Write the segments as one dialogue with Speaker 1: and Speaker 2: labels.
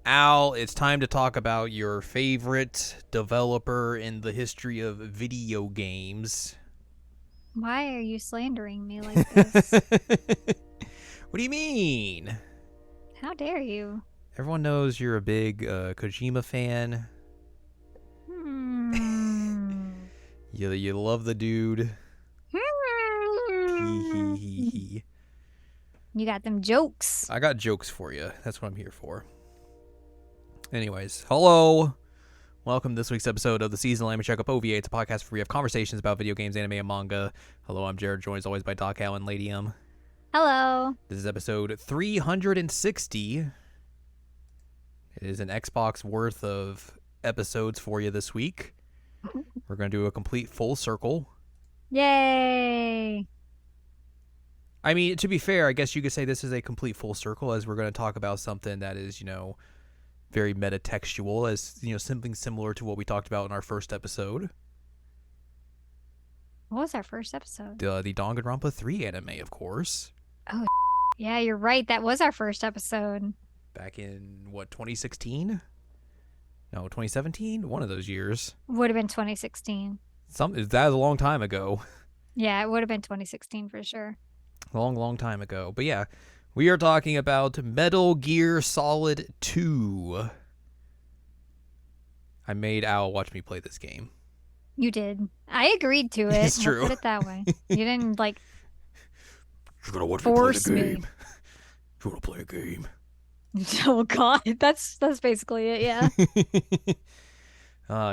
Speaker 1: Al, it's time to talk about your favorite developer in the history of video games.
Speaker 2: Why are you slandering me like this?
Speaker 1: What do you mean?
Speaker 2: How dare you?
Speaker 1: Everyone knows you're a big Kojima fan.
Speaker 2: Hmm.
Speaker 1: You love the dude. Hee hee hee hee.
Speaker 2: You got them jokes.
Speaker 1: I got jokes for you. That's what I'm here for. Anyways, hello. Welcome to this week's episode of the Seasonal Anime Checkup OVA. It's a podcast where we have conversations about video games, anime, and manga. Hello, I'm Jared, joined as always by Doc Howe and Lady M.
Speaker 2: Hello.
Speaker 1: This is episode 360. It is an Xbox worth of episodes for you this week. We're going to do a complete full circle.
Speaker 2: Yay.
Speaker 1: I mean, to be fair, I guess you could say this is a complete full circle as we're going to talk about something that is, very metatextual, as, something similar to what we talked about in our first episode.
Speaker 2: What was our first episode?
Speaker 1: The Danganronpa 3 anime, of course.
Speaker 2: Oh, yeah, you're right. That was our first episode.
Speaker 1: Back in, 2016? No, 2017? One of those years.
Speaker 2: Would have been 2016.
Speaker 1: That was a long time ago.
Speaker 2: Yeah, it would have been 2016 for sure.
Speaker 1: Long time ago. But yeah, we are talking about Metal Gear Solid 2. I made Al watch me play this game.
Speaker 2: You did. I agreed to it.
Speaker 1: It's true.
Speaker 2: We'll put it that way. You didn't,
Speaker 1: You're gonna watch
Speaker 2: force
Speaker 1: me play the
Speaker 2: me.
Speaker 1: game. You wanna play a game?
Speaker 2: Oh, God. That's basically it, yeah.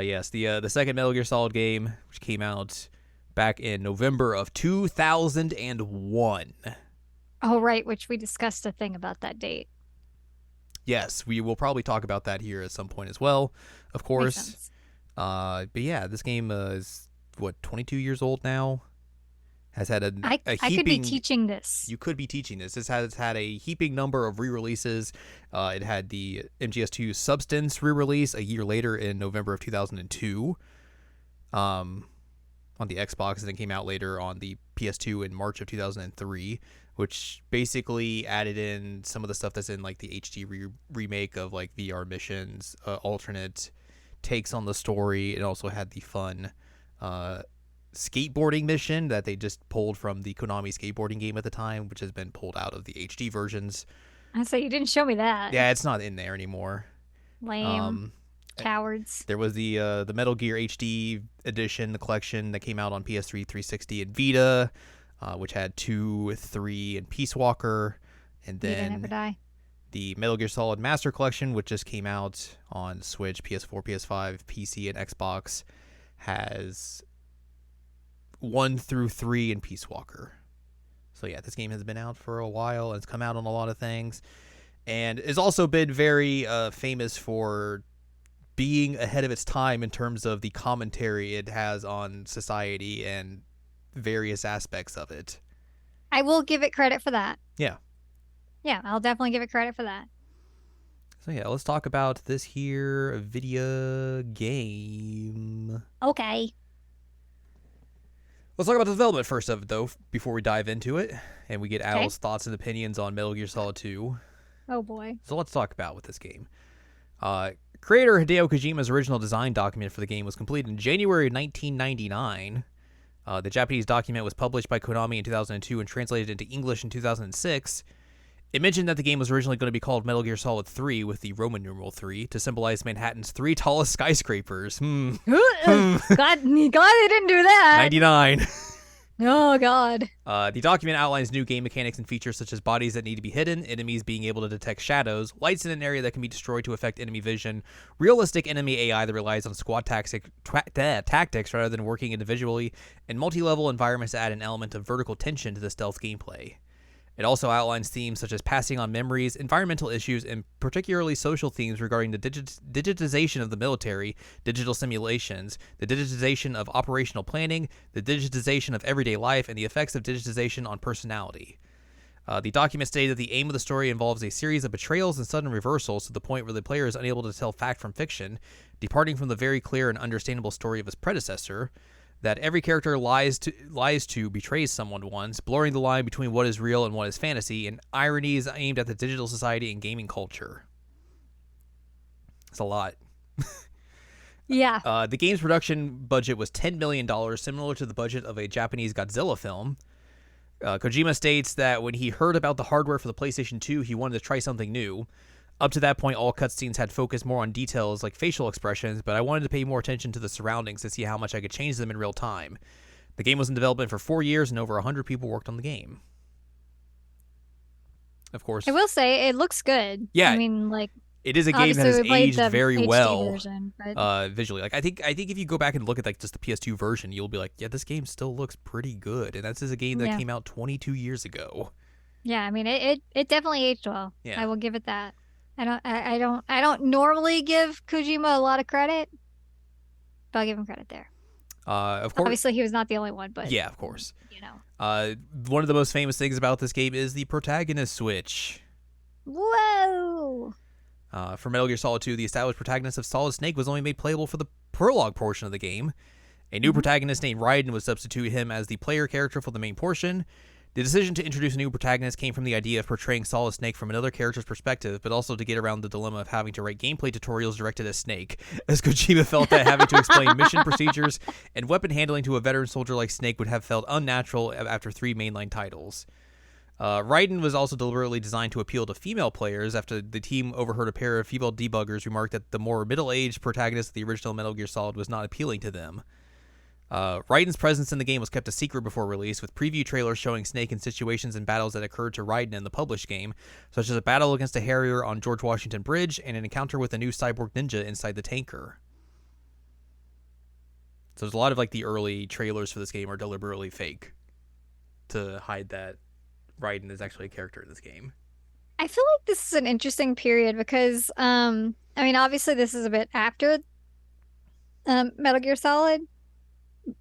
Speaker 1: Yes, the second Metal Gear Solid game, which came out back in November of 2001.
Speaker 2: Oh, right, which we discussed a thing about that date.
Speaker 1: Yes, we will probably talk about that here at some point as well, of
Speaker 2: Makes
Speaker 1: course.
Speaker 2: sense.
Speaker 1: But yeah, this game is, 22 years old now? Has had a
Speaker 2: I
Speaker 1: heaping...
Speaker 2: could be teaching this.
Speaker 1: You could be teaching this. This has had a heaping number of re-releases. It had the MGS2 Substance re-release a year later in November of 2002 on the Xbox, and then came out later on the PS2 in March of 2003, which basically added in some of the stuff that's in like the HD remake of like VR missions, alternate takes on the story. It also had the fun skateboarding mission that they just pulled from the Konami skateboarding game at the time, which has been pulled out of the HD versions.
Speaker 2: I say you didn't show me that.
Speaker 1: Yeah, it's not in there anymore.
Speaker 2: Lame. Cowards.
Speaker 1: There was the Metal Gear HD edition, the collection that came out on PS3, 360, and Vita, which had 2, 3, and Peace Walker, and
Speaker 2: Vita
Speaker 1: then
Speaker 2: never die.
Speaker 1: the Metal Gear Solid Master Collection, which just came out on Switch, PS4, PS5, PC, and Xbox, has 1 through 3 and Peace Walker. So yeah, this game has been out for a while, and it's come out on a lot of things, and has also been very famous for being ahead of its time in terms of the commentary it has on society and various aspects of it.
Speaker 2: I will give it credit for that.
Speaker 1: Yeah.
Speaker 2: Yeah, I'll definitely give it credit for that.
Speaker 1: So yeah, let's talk about this here video game.
Speaker 2: Okay.
Speaker 1: Let's talk about the development first of it, though, before we dive into it, and we get Al's thoughts and opinions on Metal Gear Solid 2.
Speaker 2: Oh, boy.
Speaker 1: So let's talk about with this game. Creator Hideo Kojima's original design document for the game was completed in January 1999. The Japanese document was published by Konami in 2002 and translated into English in 2006. It mentioned that the game was originally going to be called Metal Gear Solid 3 with the Roman numeral 3 to symbolize Manhattan's 3 tallest skyscrapers.
Speaker 2: Glad they didn't do that.
Speaker 1: 99.
Speaker 2: Oh, God.
Speaker 1: The document outlines new game mechanics and features such as bodies that need to be hidden, enemies being able to detect shadows, lights in an area that can be destroyed to affect enemy vision, realistic enemy AI that relies on squad tactics rather than working individually, and multi-level environments that add an element of vertical tension to the stealth gameplay. It also outlines themes such as passing on memories, environmental issues, and particularly social themes regarding the digitization of the military, digital simulations, the digitization of operational planning, the digitization of everyday life, and the effects of digitization on personality. The document stated that the aim of the story involves a series of betrayals and sudden reversals to the point where the player is unable to tell fact from fiction, departing from the very clear and understandable story of his predecessor, that every character lies to betrays someone once, blurring the line between what is real and what is fantasy, and ironies aimed at the digital society and gaming culture. It's a lot.
Speaker 2: Yeah.
Speaker 1: The game's production budget was $10 million, similar to the budget of a Japanese Godzilla film. Kojima states that when he heard about the hardware for the PlayStation 2, he wanted to try something new. Up to that point, all cutscenes had focused more on details like facial expressions, but I wanted to pay more attention to the surroundings to see how much I could change them in real time. The game was in development for 4 years, and over 100 people worked on the game. Of course.
Speaker 2: I will say it looks good.
Speaker 1: Yeah.
Speaker 2: I mean, like,
Speaker 1: it is a game that has
Speaker 2: obviously we played
Speaker 1: aged
Speaker 2: the
Speaker 1: very
Speaker 2: HD
Speaker 1: well
Speaker 2: version, but
Speaker 1: visually. Like I think if you go back and look at like just the PS2 version, you'll be like, yeah, this game still looks pretty good. And that's just a game that came out 22 years ago.
Speaker 2: yeah, I mean it definitely aged well.
Speaker 1: Yeah.
Speaker 2: I will give it that. I don't normally give Kojima a lot of credit, but I'll give him credit there.
Speaker 1: Of course.
Speaker 2: Obviously he was not the only one, but
Speaker 1: yeah, of course.
Speaker 2: You know.
Speaker 1: One of the most famous things about this game is the protagonist switch.
Speaker 2: Whoa.
Speaker 1: For Metal Gear Solid 2, the established protagonist of Solid Snake was only made playable for the prologue portion of the game. A new protagonist named Raiden would substitute him as the player character for the main portion. The decision to introduce a new protagonist came from the idea of portraying Solid Snake from another character's perspective, but also to get around the dilemma of having to write gameplay tutorials directed at Snake, as Kojima felt that having to explain mission procedures and weapon handling to a veteran soldier like Snake would have felt unnatural after 3 mainline titles. Raiden was also deliberately designed to appeal to female players after the team overheard a pair of female debuggers remark that the more middle-aged protagonist of the original Metal Gear Solid was not appealing to them. Raiden's presence in the game was kept a secret before release, with preview trailers showing Snake in situations and battles that occurred to Raiden in the published game, such as a battle against a Harrier on George Washington Bridge and an encounter with a new cyborg ninja inside the tanker. So there's a lot of like the early trailers for this game are deliberately fake to hide that Raiden is actually a character in this game.
Speaker 2: I feel like this is an interesting period because I mean obviously this is a bit after Metal Gear Solid.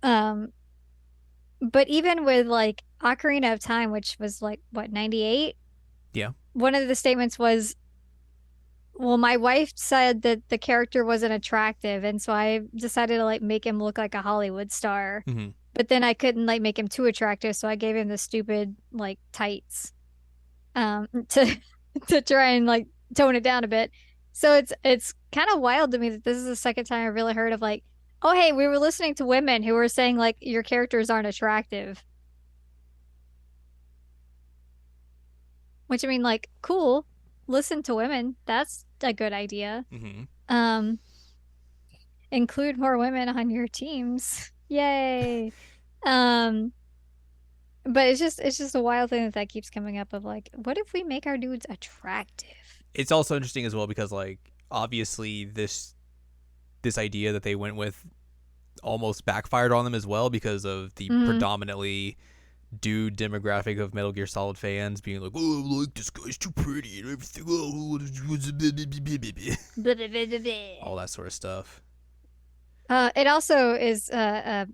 Speaker 2: But even with like Ocarina of Time, which was like what, 98?
Speaker 1: Yeah.
Speaker 2: One of the statements was, well, my wife said that the character wasn't attractive, and so I decided to like make him look like a Hollywood star.
Speaker 1: Mm-hmm.
Speaker 2: But then I couldn't like make him too attractive, so I gave him the stupid like tights to try and like tone it down a bit. So it's kind of wild to me that this is the second time I've really heard of like, oh hey, we were listening to women who were saying like your characters aren't attractive. Which I mean, like, cool. Listen to women. That's a good idea.
Speaker 1: Mm-hmm.
Speaker 2: Include more women on your teams. Yay. But it's just a wild thing that keeps coming up of like, what if we make our dudes attractive?
Speaker 1: It's also interesting as well because like obviously this idea that they went with almost backfired on them as well because of the predominantly dude demographic of Metal Gear Solid fans being like, oh, like this guy's too pretty and everything. All that sort of stuff.
Speaker 2: It also is I'm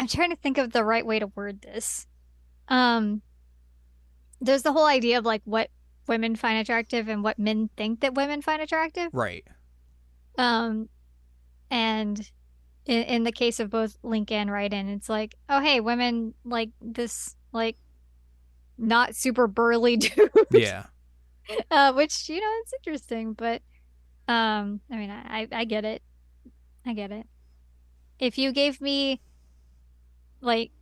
Speaker 2: trying to think of the right way to word this. There's the whole idea of like what women find attractive and what men think that women find attractive.
Speaker 1: Right.
Speaker 2: And in the case of both Link and Raiden, it's like, oh hey, women like this like not super burly dude.
Speaker 1: Yeah.
Speaker 2: Which, you know, it's interesting, but I mean I get it. I get it. If you gave me like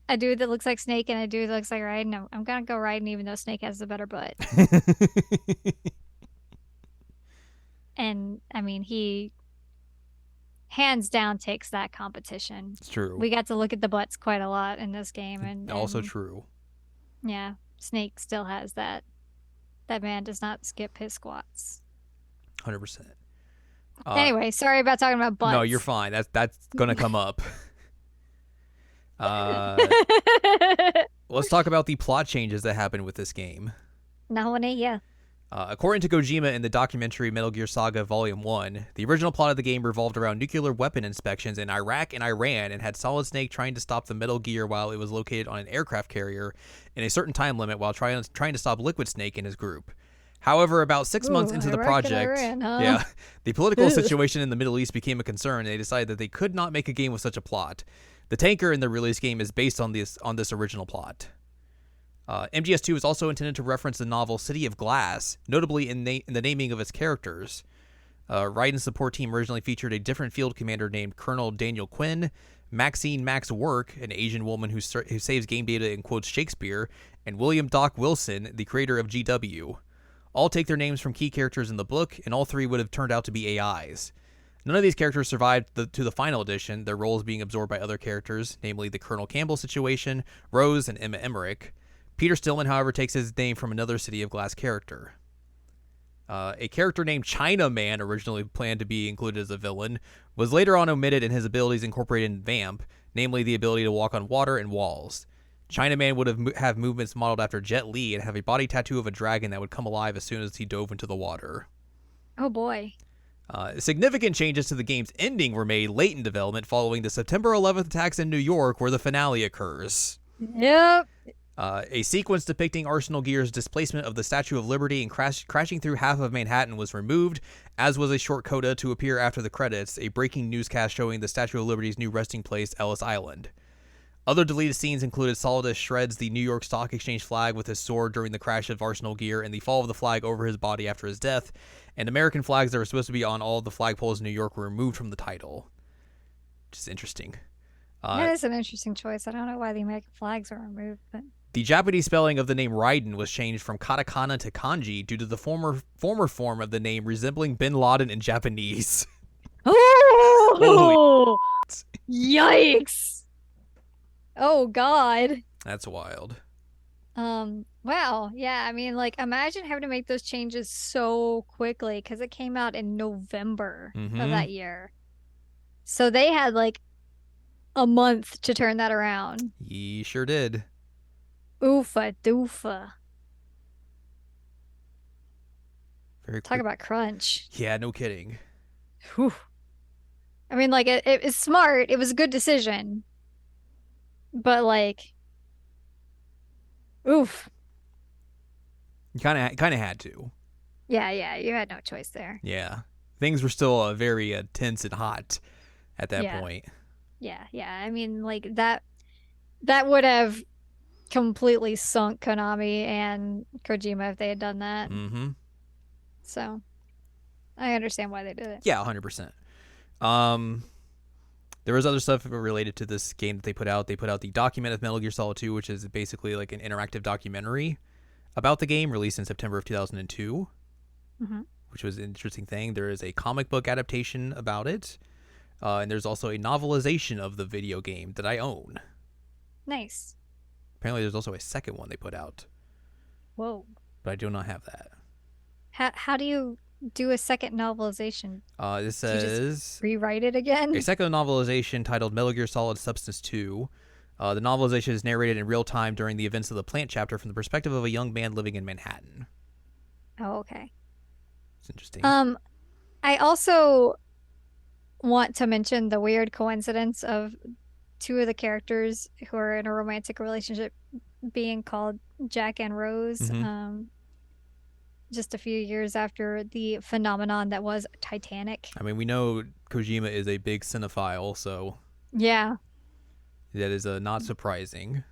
Speaker 2: a dude that looks like Snake and a dude that looks like Raiden, I'm gonna go Raiden even though Snake has the better butt. And I mean, he hands down takes that competition.
Speaker 1: It's true.
Speaker 2: We got to look at the butts quite a lot in this game, and
Speaker 1: also true.
Speaker 2: Yeah, Snake still has that. That man does not skip his squats.
Speaker 1: 100%.
Speaker 2: Anyway, sorry about talking about butts.
Speaker 1: No, you're fine. That's gonna come up. Let's talk about the plot changes that happened with this game.
Speaker 2: No, yeah.
Speaker 1: According to Kojima in the documentary Metal Gear Saga Volume 1, the original plot of the game revolved around nuclear weapon inspections in Iraq and Iran and had Solid Snake trying to stop the Metal Gear while it was located on an aircraft carrier in a certain time limit while trying to stop Liquid Snake and his group. However, about 6 months into the project, the political situation in the Middle East became a concern, and they decided that they could not make a game with such a plot. The tanker in the release game is based on this original plot. MGS2 is also intended to reference the novel City of Glass, notably in the naming of its characters. Raiden's support team originally featured a different field commander named Colonel Daniel Quinn, Maxine Max Work, an Asian woman who saves game data and quotes Shakespeare, and William Doc Wilson, the creator of GW. All take their names from key characters in the book, and all three would have turned out to be AIs. None of these characters survived to the final edition, their roles being absorbed by other characters, namely the Colonel Campbell situation, Rose, and Emma Emmerich. Peter Stillman, however, takes his name from another City of Glass character. A character named Chinaman, originally planned to be included as a villain, was later on omitted and his abilities incorporated in Vamp, namely the ability to walk on water and walls. Chinaman would have movements modeled after Jet Li and have a body tattoo of a dragon that would come alive as soon as he dove into the water.
Speaker 2: Oh boy.
Speaker 1: Significant changes to the game's ending were made late in development following the September 11th attacks in New York, where the finale occurs.
Speaker 2: Yep.
Speaker 1: A sequence depicting Arsenal Gear's displacement of the Statue of Liberty and crashing through half of Manhattan was removed, as was a short coda to appear after the credits, a breaking newscast showing the Statue of Liberty's new resting place, Ellis Island. Other deleted scenes included Solidus shreds the New York Stock Exchange flag with his sword during the crash of Arsenal Gear and the fall of the flag over his body after his death, and American flags that were supposed to be on all of the flagpoles in New York were removed from the title. Which is interesting.
Speaker 2: That is an interesting choice. I don't know why the American flags were removed, but...
Speaker 1: The Japanese spelling of the name Raiden was changed from katakana to kanji due to the former form of the name resembling Bin Laden in Japanese.
Speaker 2: Oh! Yikes! Oh, God.
Speaker 1: That's wild.
Speaker 2: Wow. Yeah, I mean, like, imagine having to make those changes so quickly because it came out in November of that year. So they had, like, a month to turn that around.
Speaker 1: He sure did.
Speaker 2: Oofa doofa.
Speaker 1: Very
Speaker 2: Talk about crunch.
Speaker 1: Yeah, no kidding.
Speaker 2: Whew. I mean, like, it's smart. It was a good decision. But, like, oof.
Speaker 1: You kind of had to.
Speaker 2: Yeah, you had no choice there.
Speaker 1: Yeah. Things were still very tense and hot at that point.
Speaker 2: Yeah. I mean, like, that would have completely sunk Konami and Kojima if they had done that. So, I understand why they did it.
Speaker 1: Yeah, 100%. There was other stuff related to this game that they put out. They put out the document of Metal Gear Solid 2, which is basically like an interactive documentary about the game, released in September of 2002, which was an interesting thing. There is a comic book adaptation about it, and there's also a novelization of the video game that I own.
Speaker 2: Nice.
Speaker 1: Apparently, there's also a second one they put out.
Speaker 2: Whoa.
Speaker 1: But I do not have that.
Speaker 2: How do you do a second novelization?
Speaker 1: This says...
Speaker 2: Do you just rewrite it again?
Speaker 1: A second novelization titled Metal Gear Solid Substance 2. The novelization is narrated in real time during the events of the plant chapter from the perspective of a young man living in Manhattan.
Speaker 2: Oh, okay.
Speaker 1: It's interesting.
Speaker 2: I also want to mention the weird coincidence of two of the characters who are in a romantic relationship being called Jack and Rose. Just a few years after the phenomenon that was Titanic.
Speaker 1: I mean, we know Kojima is a big cinephile, so...
Speaker 2: Yeah.
Speaker 1: That is not surprising.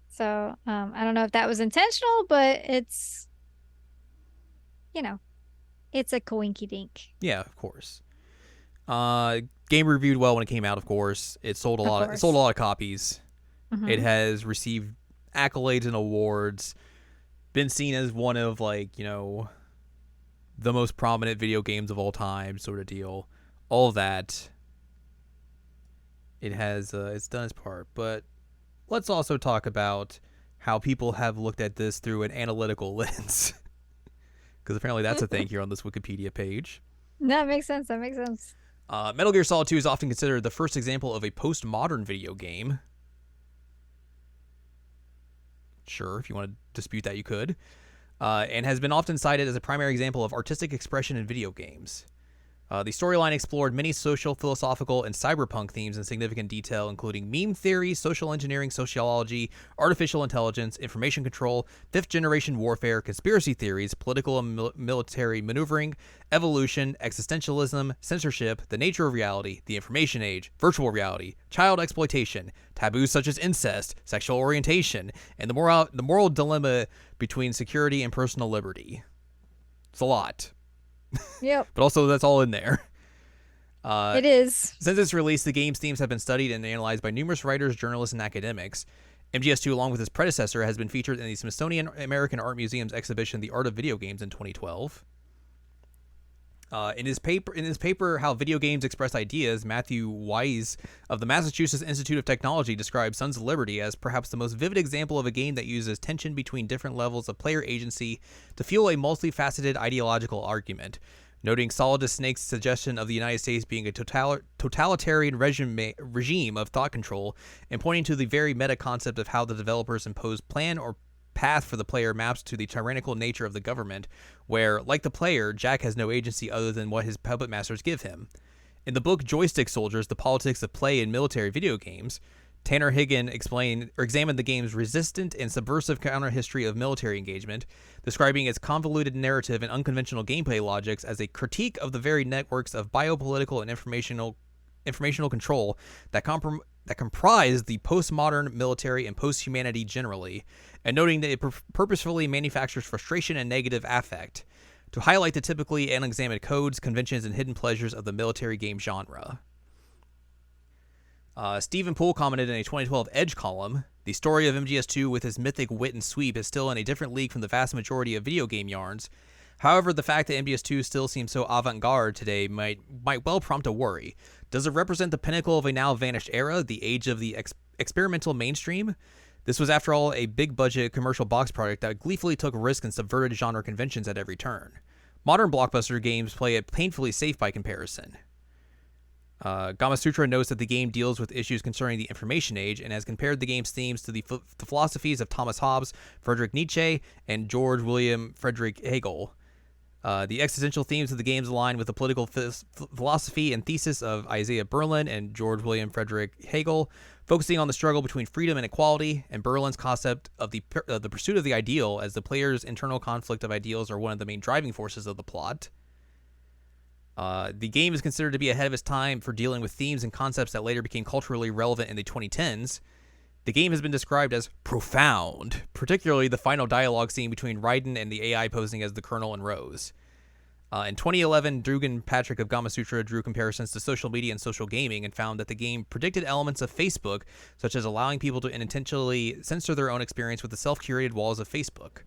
Speaker 2: So, I don't know if that was intentional, but it's, it's a coinky dink.
Speaker 1: Yeah, of course. Game reviewed well when it came out, of course. It sold a lot. It sold a lot of copies. It has received accolades and awards. Been seen as one of, like, the most prominent video games of all time, sort of deal. All of that. It has, it's done its part. But let's also talk about how people have looked at this through an analytical lens. Because apparently that's a thing here on this Wikipedia page.
Speaker 2: That makes sense.
Speaker 1: Metal Gear Solid 2 is often considered the first example of a postmodern video game. Sure, if you want to dispute that, you could. And has been often cited as a primary example of artistic expression in video games. The storyline explored many social, philosophical, and cyberpunk themes in significant detail, including meme theory, social engineering, sociology, artificial intelligence, information control, fifth-generation warfare, conspiracy theories, political and military maneuvering, evolution, existentialism, censorship, the nature of reality, the information age, virtual reality, child exploitation, taboos such as incest, sexual orientation, and the moral dilemma between security and personal liberty. It's a lot.
Speaker 2: Yep.
Speaker 1: But also, that's all in there.
Speaker 2: It is.
Speaker 1: Since its release, the game's themes have been studied and analyzed by numerous writers, journalists, and academics. MGS2, along with its predecessor, has been featured in the Smithsonian American Art Museum's exhibition The Art of Video Games in 2012. In his paper, How Video Games Express Ideas, Matthew Wise of the Massachusetts Institute of Technology described Sons of Liberty as perhaps the most vivid example of a game that uses tension between different levels of player agency to fuel a multifaceted ideological argument, noting Solid Snake's suggestion of the United States being a totalitarian regime of thought control, and pointing to the very meta concept of how the developers impose plan or path for the player maps to the tyrannical nature of the government, where, like the player, Jack has no agency other than what his puppet masters give him. In the book Joystick Soldiers, The Politics of Play in Military Video Games, Tanner Higgin examined the game's resistant and subversive counter-history of military engagement, describing its convoluted narrative and unconventional gameplay logics as a critique of the very networks of biopolitical and informational control that comprise the postmodern military and post-humanity generally, and noting that it purposefully manufactures frustration and negative affect to highlight the typically unexamined codes, conventions, and hidden pleasures of the military game genre. Stephen Poole commented in a 2012 Edge column, "The story of MGS2 with its mythic wit and sweep is still in a different league from the vast majority of video game yarns. However, the fact that MGS2 still seems so avant-garde today might well prompt a worry. Does it represent the pinnacle of a now vanished era, the age of the experimental mainstream? This was, after all, a big-budget commercial box product that gleefully took risks and subverted genre conventions at every turn. Modern blockbuster games play it painfully safe by comparison." Gamasutra notes that the game deals with issues concerning the information age and has compared the game's themes to the philosophies of Thomas Hobbes, Friedrich Nietzsche, and George William Friedrich Hegel. The existential themes of the games align with the political philosophy and thesis of Isaiah Berlin and George William Friedrich Hegel, focusing on the struggle between freedom and equality, and Berlin's concept of the pursuit of the ideal, as the player's internal conflict of ideals are one of the main driving forces of the plot. The game is considered to be ahead of its time for dealing with themes and concepts that later became culturally relevant in the 2010s. The game has been described as profound, particularly the final dialogue scene between Raiden and the AI posing as the Colonel and Rose. In 2011, Dugan Patrick of Gamasutra drew comparisons to social media and social gaming and found that the game predicted elements of Facebook, such as allowing people to intentionally censor their own experience with the self-curated walls of Facebook.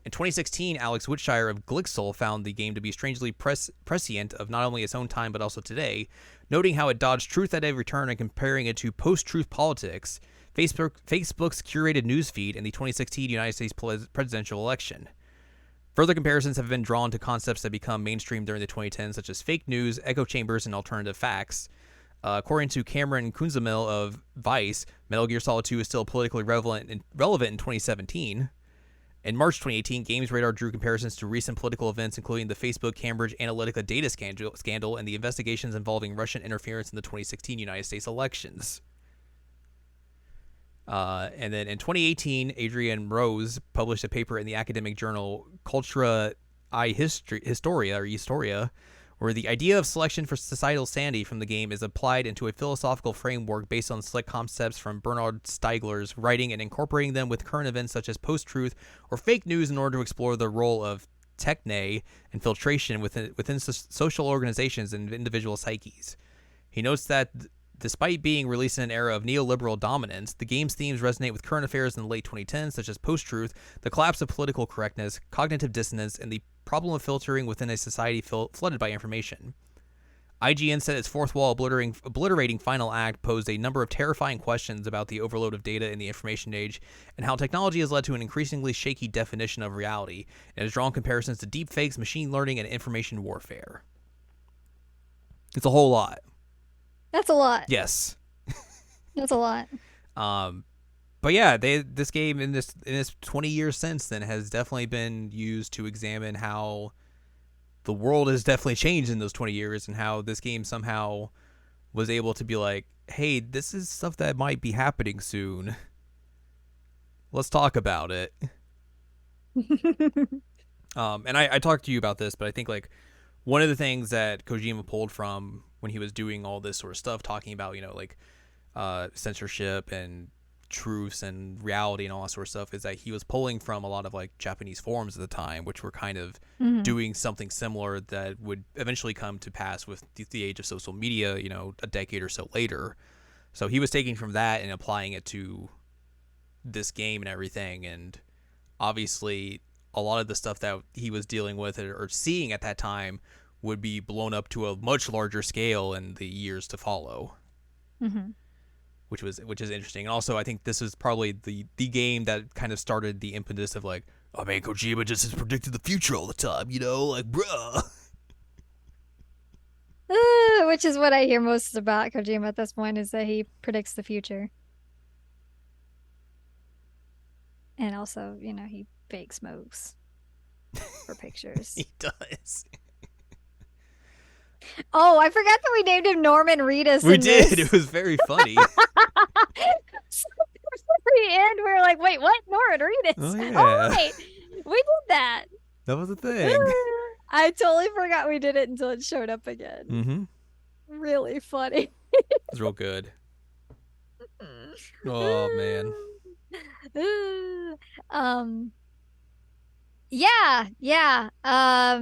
Speaker 1: In 2016, Alex Whitshire of Glixel found the game to be strangely prescient of not only its own time but also today, noting how it dodged truth at every turn and comparing it to post-truth politics, Facebook's curated newsfeed, in the 2016 United States presidential election. Further comparisons have been drawn to concepts that become mainstream during the 2010s, such as fake news, echo chambers, and alternative facts. According to Cameron Kunzemil of Vice, Metal Gear Solid 2 is still politically relevant in 2017. In March 2018, Games Radar drew comparisons to recent political events, including the Facebook Cambridge Analytica data scandal and the investigations involving Russian interference in the 2016 United States elections. And then in 2018, Adrian Rose published a paper in the academic journal Cultura Historia, where the idea of selection for societal sanity from the game is applied into a philosophical framework based on select concepts from Bernard Stiegler's writing and incorporating them with current events such as post-truth or fake news in order to explore the role of techne and filtration within social organizations and individual psyches. He notes that despite being released in an era of neoliberal dominance, the game's themes resonate with current affairs in the late 2010s, such as post-truth, the collapse of political correctness, cognitive dissonance, and the problem of filtering within a society flooded by information. IGN said its fourth wall obliterating final act posed a number of terrifying questions about the overload of data in the information age and how technology has led to an increasingly shaky definition of reality, and has drawn comparisons to deepfakes, machine learning, and information warfare. It's a whole lot.
Speaker 2: That's a lot.
Speaker 1: Yes.
Speaker 2: That's a lot.
Speaker 1: But yeah, this game in this 20 years since then has definitely been used to examine how the world has definitely changed in those 20 years, and how this game somehow was able to be like, hey, this is stuff that might be happening soon. Let's talk about it. And I talked to you about this, but I think like one of the things that Kojima pulled from when he was doing all this sort of stuff, talking about, like censorship and truths and reality and all that sort of stuff, is that he was pulling from a lot of like Japanese forums at the time, which were kind of doing something similar that would eventually come to pass with the age of social media, a decade or so later. So he was taking from that and applying it to this game and everything. And obviously a lot of the stuff that he was dealing with or seeing at that time would be blown up to a much larger scale in the years to follow. Which is interesting. And also I think this is probably the game that kind of started the impetus of like, oh man, Kojima just has predicted the future all the time, like, bruh.
Speaker 2: Which is what I hear most about Kojima at this point, is that he predicts the future. And also, he fake smokes for pictures.
Speaker 1: He does.
Speaker 2: Oh, I forgot that we named him Norman Reedus.
Speaker 1: We did. It was very funny.
Speaker 2: So at the end, we were like, wait, what? Norman Reedus?
Speaker 1: Oh, yeah.
Speaker 2: Oh, wait. We did that.
Speaker 1: That was the thing.
Speaker 2: I totally forgot we did it until it showed up again.
Speaker 1: Mm-hmm.
Speaker 2: Really funny.
Speaker 1: It was real good. Oh, man.
Speaker 2: Yeah. I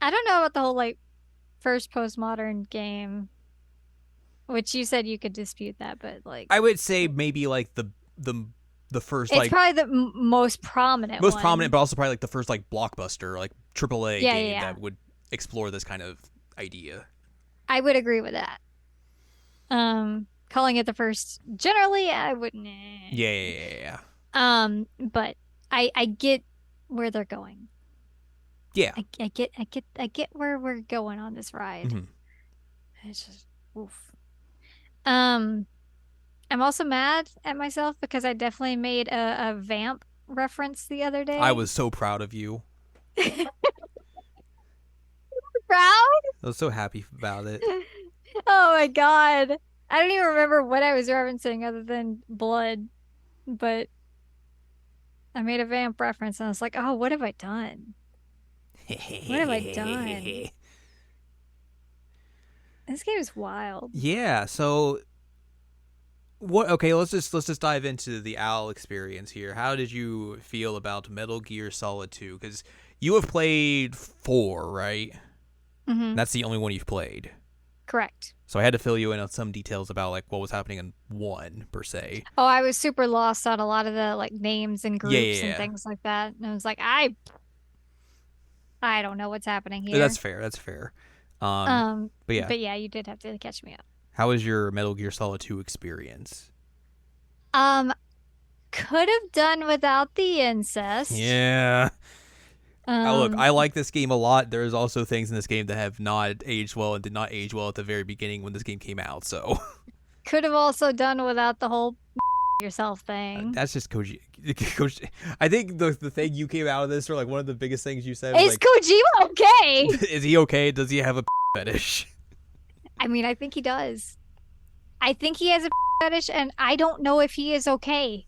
Speaker 2: don't know about the whole like first postmodern game, which you said you could dispute that, but like
Speaker 1: I would say maybe like the first,
Speaker 2: it's
Speaker 1: like
Speaker 2: probably the most prominent
Speaker 1: most
Speaker 2: one.
Speaker 1: prominent, but also probably like the first like blockbuster, like AAA game
Speaker 2: Yeah.
Speaker 1: that would explore this kind of idea.
Speaker 2: I would agree with that. Calling it the first, generally, I wouldn't.
Speaker 1: Yeah.
Speaker 2: But I get where they're going.
Speaker 1: Yeah.
Speaker 2: I get where we're going on this ride.
Speaker 1: Mm-hmm.
Speaker 2: It's just oof. I'm also mad at myself because I definitely made a vamp reference the other day.
Speaker 1: I was so proud of you.
Speaker 2: Proud?
Speaker 1: I was so happy about it.
Speaker 2: Oh my god. I don't even remember what I was referencing other than blood, but I made a vamp reference and I was like, oh, what have I done? What have I done? This game is wild.
Speaker 1: Yeah, so what? Okay, let's just dive into the Al experience here. How did you feel about Metal Gear Solid 2? Because you have played 4, right?
Speaker 2: Mm-hmm.
Speaker 1: That's the only one you've played.
Speaker 2: Correct.
Speaker 1: So I had to fill you in on some details about like what was happening in 1 per se.
Speaker 2: Oh, I was super lost on a lot of the like names and groups and things like that. And I was like, I don't know what's happening here.
Speaker 1: That's fair. But yeah,
Speaker 2: you did have to catch me up.
Speaker 1: How was your Metal Gear Solid 2 experience?
Speaker 2: Could have done without the incest.
Speaker 1: Yeah. Look, I like this game a lot. There's also things in this game that have not aged well and did not age well at the very beginning when this game came out. So
Speaker 2: could have also done without the whole yourself thing.
Speaker 1: That's just Koji. I think the thing you came out of this, or like one of the biggest things you said,
Speaker 2: is
Speaker 1: like,
Speaker 2: Kojima okay?
Speaker 1: Is he okay? Does he have a fetish?
Speaker 2: I mean, I think he does. I think he has a fetish, and I don't know if he is okay.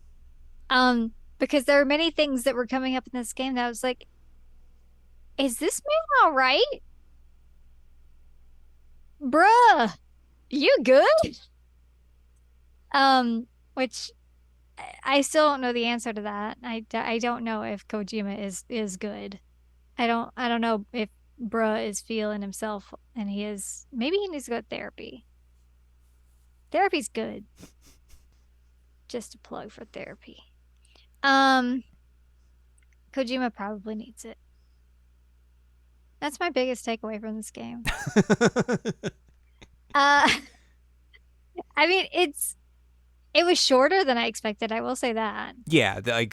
Speaker 2: Because there are many things that were coming up in this game that I was like, is this man all right? Bruh, you good? Which I still don't know the answer to that. I don't know if Kojima is good. I don't know if bruh is feeling himself and maybe he needs to go to therapy. Therapy's good. Just a plug for therapy. Kojima probably needs it. That's my biggest takeaway from this game. I mean, it was shorter than I expected. I will say that.
Speaker 1: Yeah, I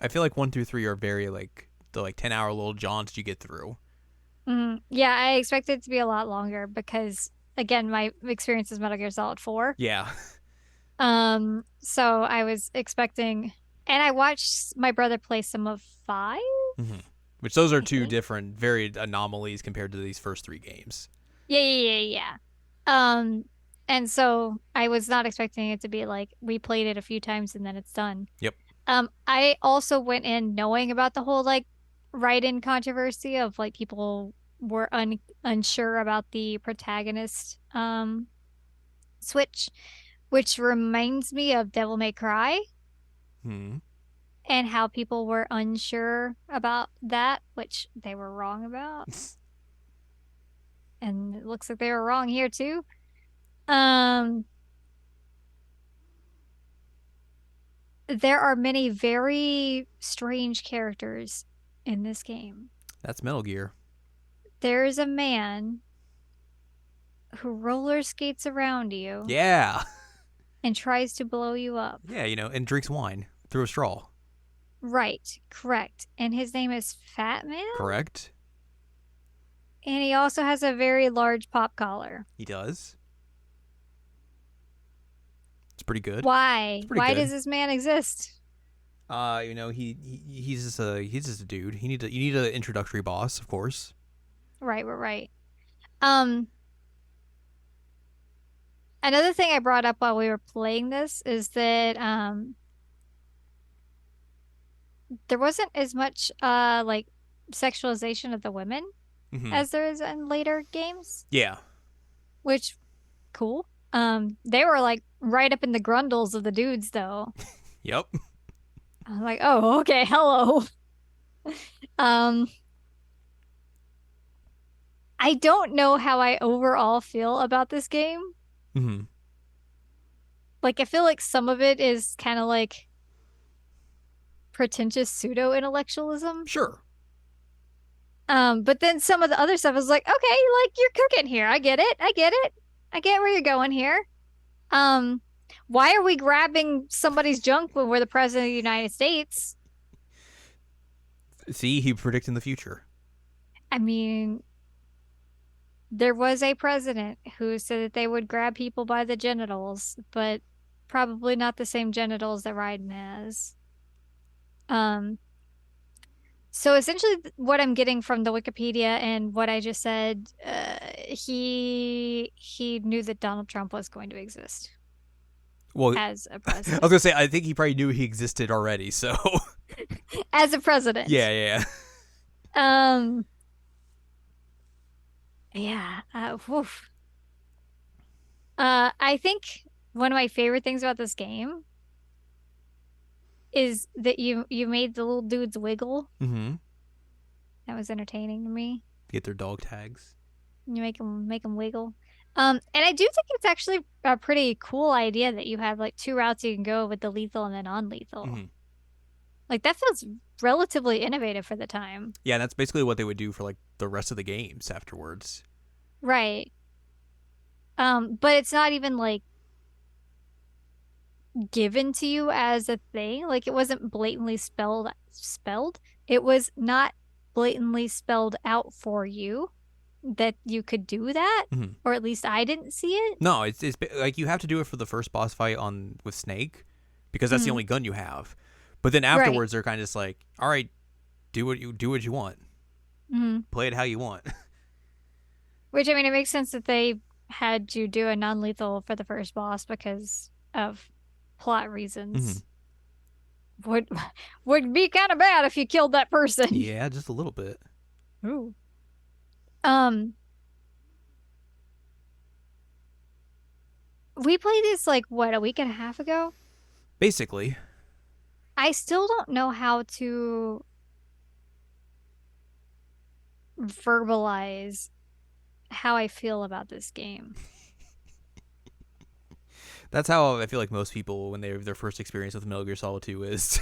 Speaker 1: feel like 1 through 3 are very like the 10-hour little jaunts you get through.
Speaker 2: Yeah, I expected it to be a lot longer because again, my experience is Metal Gear Solid 4.
Speaker 1: Yeah.
Speaker 2: So I was expecting, and I watched my brother play some of 5.
Speaker 1: Which those are
Speaker 2: I
Speaker 1: two
Speaker 2: think.
Speaker 1: different, very anomalies compared to these first three games.
Speaker 2: Yeah. Um, and so I was not expecting it to be like we played it a few times and then it's done.
Speaker 1: Yep.
Speaker 2: I also went in knowing about the whole like write-in controversy of like people were unsure about the protagonist switch, which reminds me of Devil May Cry
Speaker 1: Hmm.
Speaker 2: and how people were unsure about that, which they were wrong about. And it looks like they were wrong here too. Um, there are many very strange characters in this game.
Speaker 1: That's Metal Gear.
Speaker 2: There's a man who roller skates around you
Speaker 1: Yeah.
Speaker 2: and tries to blow you up.
Speaker 1: Yeah, and drinks wine through a straw.
Speaker 2: Right, correct. And his name is Fat Man,
Speaker 1: Correct?
Speaker 2: and he also has a very large pop collar.
Speaker 1: He does. It's pretty good. It's
Speaker 2: Why?
Speaker 1: pretty
Speaker 2: Why
Speaker 1: good.
Speaker 2: does this man exist?
Speaker 1: He's just a dude. You need an introductory boss, of course.
Speaker 2: Right. Um, Another thing I brought up while we were playing this is that there wasn't as much like sexualization of the women
Speaker 1: Hmm.
Speaker 2: as there is in later games,
Speaker 1: Yeah.
Speaker 2: which cool. They were like right up in the grundles of the dudes though.
Speaker 1: Yep.
Speaker 2: I was like, oh, okay, hello. Um, I don't know how I overall feel about this game.
Speaker 1: Hmm.
Speaker 2: Like, I feel like some of it is kind of like pretentious pseudo-intellectualism.
Speaker 1: Sure.
Speaker 2: But then some of the other stuff is like, okay, like you're cooking here. I get it. I get it. I get where you're going here. Um, why are we grabbing somebody's junk when we're the president of the United States?
Speaker 1: See, he predicting the future.
Speaker 2: I mean, there was a president who said that they would grab people by the genitals, but probably not the same genitals that Raiden has. Um, so essentially, what I'm getting from the Wikipedia and what I just said, he knew that Donald Trump was going to exist
Speaker 1: Well,
Speaker 2: as a
Speaker 1: I was
Speaker 2: president.
Speaker 1: gonna say I think he probably knew he existed already. So
Speaker 2: As a president.
Speaker 1: yeah.
Speaker 2: Um, yeah. Woof. I think one of my favorite things about this game is that you made the little dudes wiggle.
Speaker 1: Mm-hmm.
Speaker 2: That was entertaining to me.
Speaker 1: Get their dog tags.
Speaker 2: You make them wiggle. And I do think it's actually a pretty cool idea that you have like two routes you can go with the lethal and the non-lethal.
Speaker 1: Mm-hmm.
Speaker 2: Like that feels relatively innovative for the time.
Speaker 1: Yeah, and that's basically what they would do for like the rest of the games afterwards.
Speaker 2: Right. But it's not even like given to you as a thing. Like it wasn't blatantly spelled. It was not blatantly spelled out for you that you could do that,
Speaker 1: Mm-hmm.
Speaker 2: or at least I didn't see it.
Speaker 1: No, it's like you have to do it for the first boss fight on with Snake because that's the
Speaker 2: Mhm.
Speaker 1: only gun you have. But then
Speaker 2: Right.
Speaker 1: afterwards, they're kind of just like, all right, do what you want,
Speaker 2: Mhm.
Speaker 1: play it how you want.
Speaker 2: Which I mean, it makes sense that they had you do a non-lethal for the first boss because of plot
Speaker 1: Mm-hmm.
Speaker 2: reasons. Would would be kind of bad if you killed that person.
Speaker 1: Yeah, just a little bit.
Speaker 2: Ooh. Um, we played this like what, a week and a half ago?
Speaker 1: Basically,
Speaker 2: I still don't know how to verbalize how I feel about this game.
Speaker 1: that's how I feel like most people when they have their first experience with Metal Gear Solid 2 is.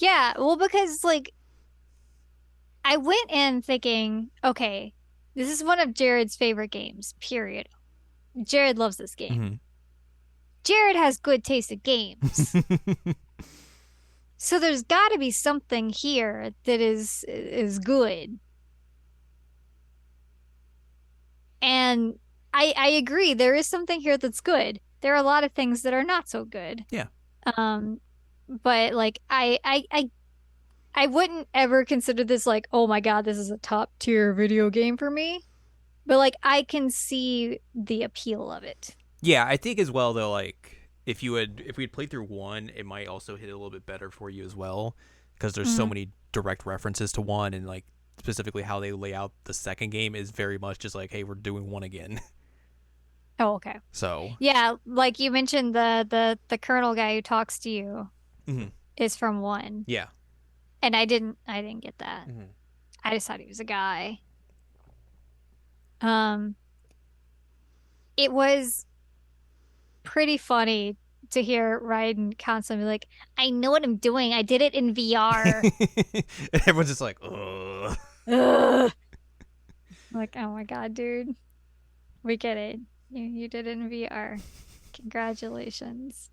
Speaker 2: Yeah, well, because like I went in thinking, okay, this is one of Jared's favorite games, period. Jared loves this game.
Speaker 1: Mm-hmm.
Speaker 2: Jared has good taste in games. So there's got to be something here that is good. And I agree, there is something here that's good. There are a lot of things that are not so good.
Speaker 1: Yeah.
Speaker 2: Um, but like I I wouldn't ever consider this like, oh my God, this is a top tier video game for me. But like I can see the appeal of it.
Speaker 1: Yeah, I think as well though, like if we had played through one, it might also hit a little bit better for you as well, because there's so
Speaker 2: Mm.
Speaker 1: many direct references to one, and like specifically how they lay out the second game is very much just like, hey, we're doing one again.
Speaker 2: Oh, okay.
Speaker 1: So
Speaker 2: Yeah, like you mentioned the colonel guy who talks to you
Speaker 1: mhm.
Speaker 2: is from one.
Speaker 1: Yeah.
Speaker 2: And I didn't get that.
Speaker 1: Mhm.
Speaker 2: I just thought he was a guy. Um, it was pretty funny to hear Ryan constantly be like, I know what I'm doing. I did it in VR.
Speaker 1: And everyone's just like, ugh.
Speaker 2: Ugh. Like, oh my God, dude. We get it. You did it in VR. Congratulations.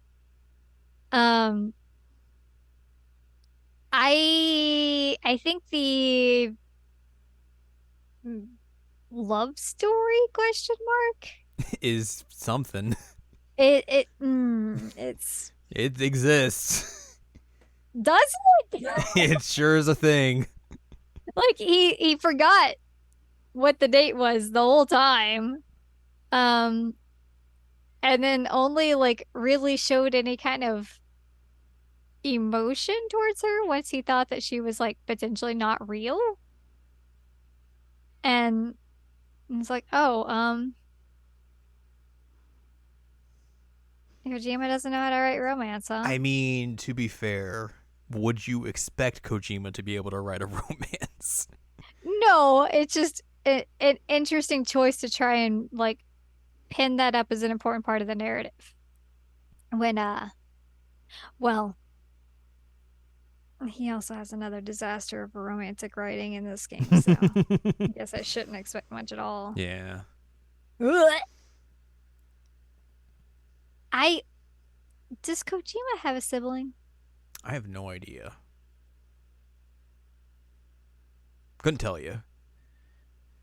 Speaker 2: Um, I think the love story question mark.
Speaker 1: Is something.
Speaker 2: It's
Speaker 1: It exists.
Speaker 2: does it?
Speaker 1: It sure is a thing.
Speaker 2: Like he forgot what the date was the whole time. Um, and then only like really showed any kind of emotion towards her once he thought that she was like potentially not real. And it's like, oh, Kojima doesn't know how to write romance, huh?
Speaker 1: I mean, to be fair, would you expect Kojima to be able to write a romance?
Speaker 2: No, it's just an interesting choice to try and like pin that up as an important part of the narrative. When well, he also has another disaster of romantic writing in this game, so I guess I shouldn't expect much at all.
Speaker 1: Yeah.
Speaker 2: Ugh. I does Kojima have a sibling?
Speaker 1: I have no idea. Couldn't tell you.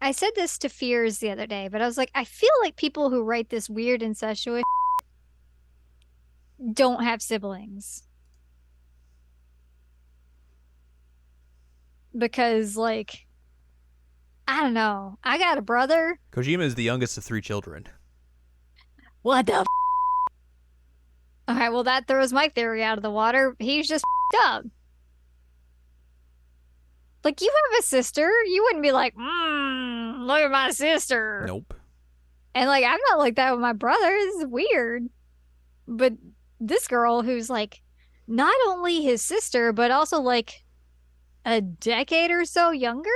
Speaker 2: I said this to Fears the other day, but I was like, I feel like people who write this weird incestuous don't have siblings. Because like I don't know. I got a brother.
Speaker 1: Kojima is the youngest of three children.
Speaker 2: What the Okay, well that throws my theory out of the water. He's just up. Like you have a sister, you wouldn't be like, look at my sister.
Speaker 1: Nope.
Speaker 2: And like I'm not like that with my brother. This is weird. But this girl who's like not only his sister, but also like a decade or so younger.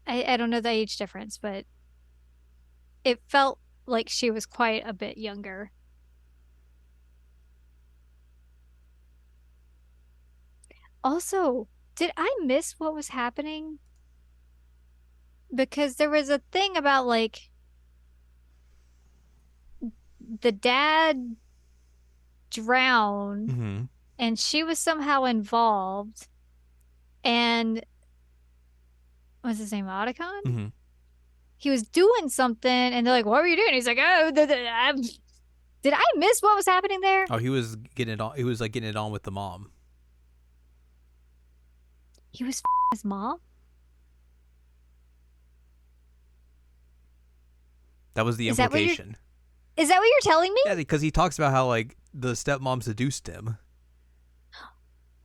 Speaker 2: I don't know the age difference, but it felt like she was quite a bit younger. Also, did I miss what was happening? Because there was a thing about like the dad drowned
Speaker 1: Mm-hmm.
Speaker 2: and she was somehow involved. And what's his name? Otacon?
Speaker 1: Mm-hmm.
Speaker 2: He was doing something and they're like, what were you doing? He's like, oh, did I miss what was happening there?
Speaker 1: Oh, he was getting it on. He was like getting it on with the mom.
Speaker 2: He was his mom?
Speaker 1: That was the
Speaker 2: Is that what you're
Speaker 1: implication.
Speaker 2: is that what you're telling me?
Speaker 1: Yeah, because he talks about how like the stepmom seduced him.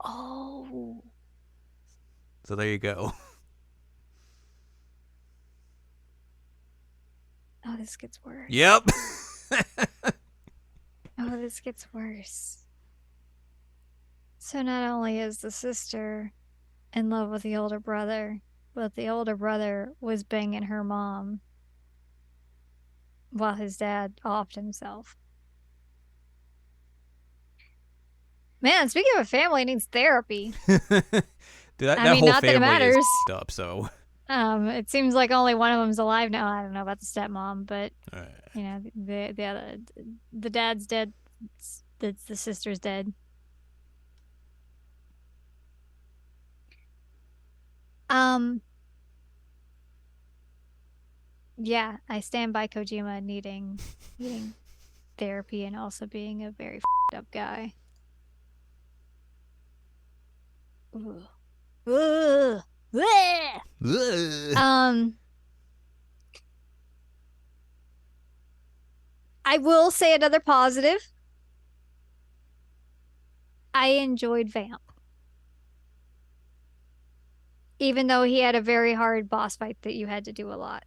Speaker 2: Oh.
Speaker 1: So there you go.
Speaker 2: Oh, this gets worse.
Speaker 1: Yep.
Speaker 2: Oh, this gets worse. So not only is the sister in love with the older brother, but the older brother was banging her mom while his dad offed himself. Man, speaking of a family, needs therapy.
Speaker 1: Dude, that
Speaker 2: I mean,
Speaker 1: whole
Speaker 2: not that it
Speaker 1: family is
Speaker 2: matters.
Speaker 1: up. So
Speaker 2: It seems like only one of them's alive now. I don't know about the stepmom, but
Speaker 1: uh,
Speaker 2: you know, the other, the dad's dead. The sister's dead. Um, yeah, I stand by Kojima needing therapy and also being a very up guy. Ugh. Ugh. Bleh.
Speaker 1: Ugh.
Speaker 2: Um, I will say another positive. I enjoyed Vamp, even though he had a very hard boss fight that you had to do a lot.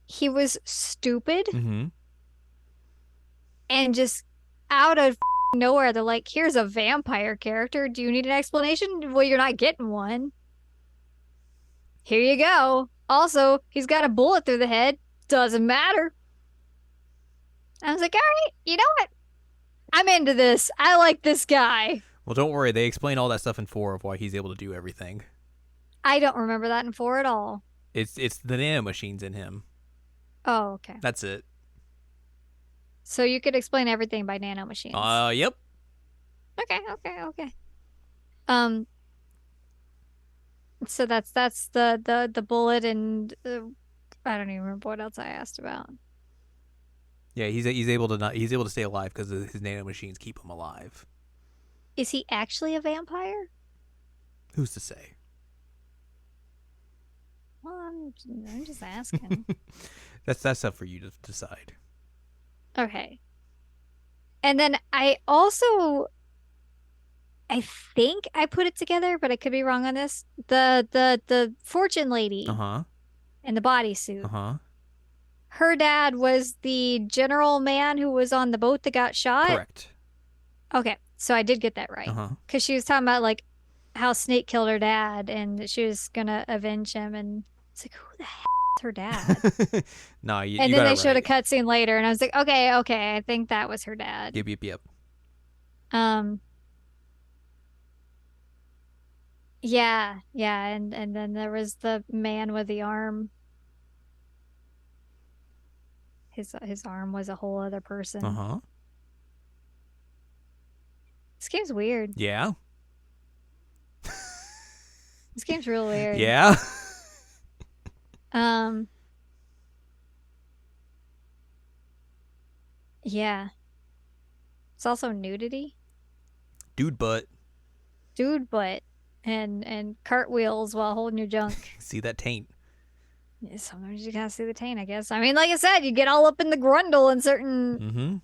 Speaker 2: He was stupid
Speaker 1: Mm-hmm.
Speaker 2: and just out of nowhere, they're like, here's a vampire character. Do you need an explanation? Well, you're not getting one. Here you go. Also, he's got a bullet through the head. Doesn't matter. I was like, all right, you know what? I'm into this. I like this guy.
Speaker 1: Well, don't worry. They explain all that stuff in 4 of why he's able to do everything.
Speaker 2: I don't remember that in 4 at all.
Speaker 1: It's the nanomachines in him.
Speaker 2: Oh, okay.
Speaker 1: That's it.
Speaker 2: So you could explain everything by nanomachines.
Speaker 1: Yep.
Speaker 2: Okay. Um, so that's the bullet and I don't even remember what else I asked about.
Speaker 1: Yeah, he's able to stay alive because his nanomachines keep him alive.
Speaker 2: Is he actually a vampire?
Speaker 1: Who's to say?
Speaker 2: Well, I'm just asking.
Speaker 1: That's up for you to decide.
Speaker 2: Okay. And then I think I put it together, but I could be wrong on this. The fortune lady
Speaker 1: Uh-huh.
Speaker 2: in the bodysuit.
Speaker 1: Uh-huh.
Speaker 2: Her dad was the general man who was on the boat that got shot.
Speaker 1: Correct.
Speaker 2: Okay, so I did get that right.
Speaker 1: Uh-huh.
Speaker 2: Because she was talking about like how Snake killed her dad and she was gonna avenge him, and it's like, who the heck is her dad?
Speaker 1: No, you
Speaker 2: And
Speaker 1: you
Speaker 2: then
Speaker 1: got
Speaker 2: they
Speaker 1: it
Speaker 2: showed a
Speaker 1: right.
Speaker 2: cutscene later, and I was like, okay, I think that was her dad.
Speaker 1: Yep.
Speaker 2: Um, yeah, and then there was the man with the arm. His arm was a whole other person.
Speaker 1: Uh-huh.
Speaker 2: This game's weird.
Speaker 1: Yeah.
Speaker 2: This game's real weird.
Speaker 1: Yeah.
Speaker 2: Um, yeah. It's also nudity,
Speaker 1: Dude butt.
Speaker 2: dude butt, and cartwheels while holding your junk.
Speaker 1: See that taint.
Speaker 2: Yeah, sometimes you gotta see the taint, I guess. I mean, like I said, you get all up in the grundle in
Speaker 1: Mm-hmm.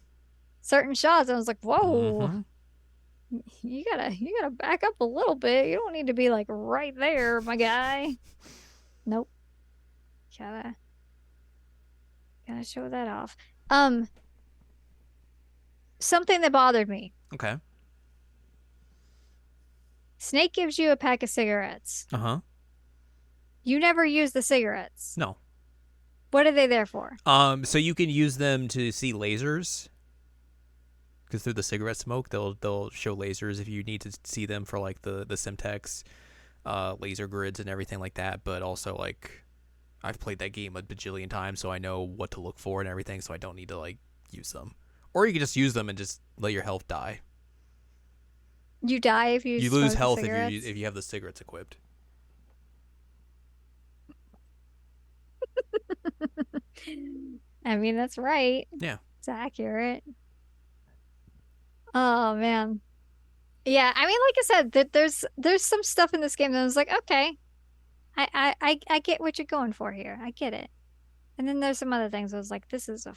Speaker 2: certain shots. I was like, whoa,
Speaker 1: Mm-hmm.
Speaker 2: you gotta back up a little bit. You don't need to be like right there, my guy. Nope. Gotta show that off. Something that bothered me.
Speaker 1: Okay.
Speaker 2: Snake gives you a pack of cigarettes.
Speaker 1: Uh-huh.
Speaker 2: You never use the cigarettes.
Speaker 1: No.
Speaker 2: What are they there for?
Speaker 1: So you can use them to see lasers. Because through the cigarette smoke, they'll show lasers if you need to see them for like the Simtex, laser grids and everything like that. But also like, I've played that game a bajillion times, so I know what to look for and everything. So I don't need to like use them. Or you can just use them and just let your health die.
Speaker 2: You die if you
Speaker 1: You
Speaker 2: smoke
Speaker 1: lose
Speaker 2: the
Speaker 1: health
Speaker 2: cigarettes?
Speaker 1: if you have the cigarettes equipped.
Speaker 2: I mean, that's right.
Speaker 1: Yeah.
Speaker 2: It's accurate. Oh man. Yeah, I mean, like I said, there's some stuff in this game that I was like, okay, I get what you're going for here. I get it. And then there's some other things I was like, this is a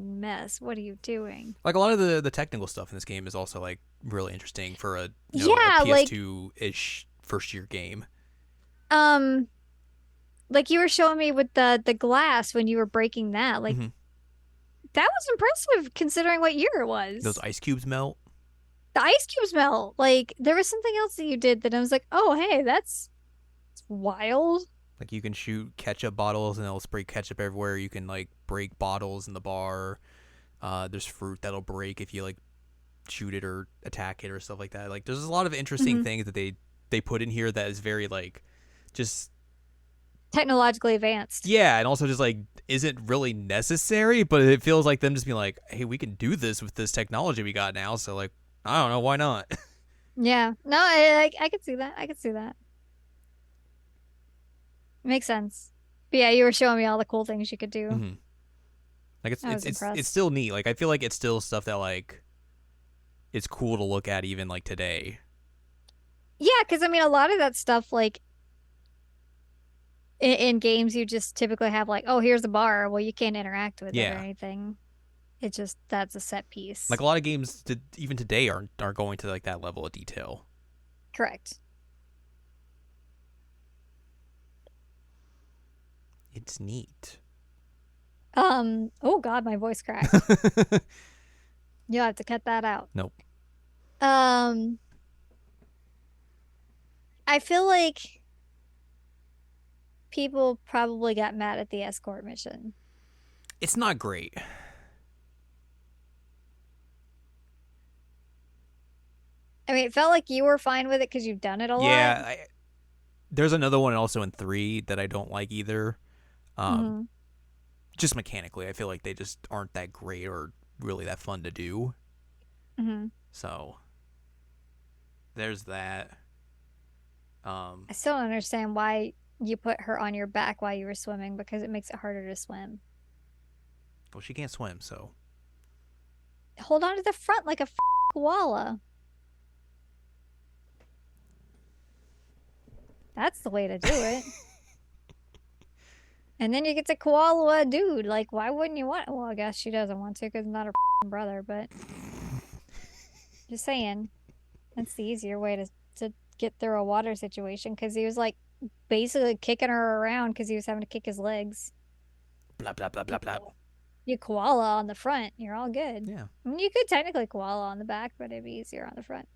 Speaker 2: mess. What are you doing?
Speaker 1: Like a lot of the technical stuff in this game is also like really interesting for a
Speaker 2: Yeah,
Speaker 1: a
Speaker 2: like
Speaker 1: PS2-ish first year game.
Speaker 2: um like you were showing me with the glass when you were breaking that. Like
Speaker 1: Mhm.
Speaker 2: that was impressive considering what year it was.
Speaker 1: Those ice cubes melt.
Speaker 2: The ice cubes melt. Like there was something else that you did that I was like, oh hey, that's wild.
Speaker 1: Like you can shoot ketchup bottles and it'll spray ketchup everywhere. You can like break bottles in the bar. There's fruit that'll break if you like shoot it or attack it or stuff like that. Like there's a lot of interesting
Speaker 2: Mhm.
Speaker 1: things that they put in here that is very like just
Speaker 2: Technologically advanced.
Speaker 1: yeah, and also just like isn't really necessary, but it feels like them just being like, hey, we can do this with this technology we got now. So like I don't know, why not?
Speaker 2: Yeah. No, I could see that. I could see that. Makes sense. But yeah, you were showing me all the cool things you could do.
Speaker 1: Mm-hmm. Like
Speaker 2: I was
Speaker 1: it's
Speaker 2: impressed.
Speaker 1: still neat. Like I feel like it's still stuff that like it's cool to look at even like today.
Speaker 2: Yeah, because I mean, a lot of that stuff, like in games, you just typically have like, oh, here's a bar. Well, you can't interact with it or
Speaker 1: Yeah.
Speaker 2: anything. It just that's a set
Speaker 1: Like
Speaker 2: piece.
Speaker 1: a lot of games even today aren't going to like that level of detail.
Speaker 2: Correct.
Speaker 1: It's neat.
Speaker 2: Oh God, my voice cracked. You'll have to cut that out.
Speaker 1: Nope.
Speaker 2: Um, I feel like people probably got mad at the escort mission.
Speaker 1: It's not great.
Speaker 2: I mean, it felt like you were fine with it because you've done it a lot.
Speaker 1: Yeah, there's another one also in 3 that I don't like either. Um,
Speaker 2: Mm-hmm.
Speaker 1: just mechanically, I feel like they just aren't that great or really that fun to do.
Speaker 2: Mm-hmm.
Speaker 1: So there's that.
Speaker 2: I still don't understand why you put her on your back while you were swimming because it makes it harder to swim.
Speaker 1: Well, she can't swim, so
Speaker 2: Hold on to the front like a koala. That's the way to do it. And then you get to koala a dude. Like, why wouldn't you want? Well, I guess she doesn't want to because not her brother. But just saying, that's the easier way to get through a water situation because he was like basically kicking her around because he was having to kick his legs.
Speaker 1: blah blah blah blah
Speaker 2: You
Speaker 1: blah.
Speaker 2: you koala on the front, you're all good.
Speaker 1: Yeah.
Speaker 2: I mean, you could technically koala on the back, but it'd be easier on the front.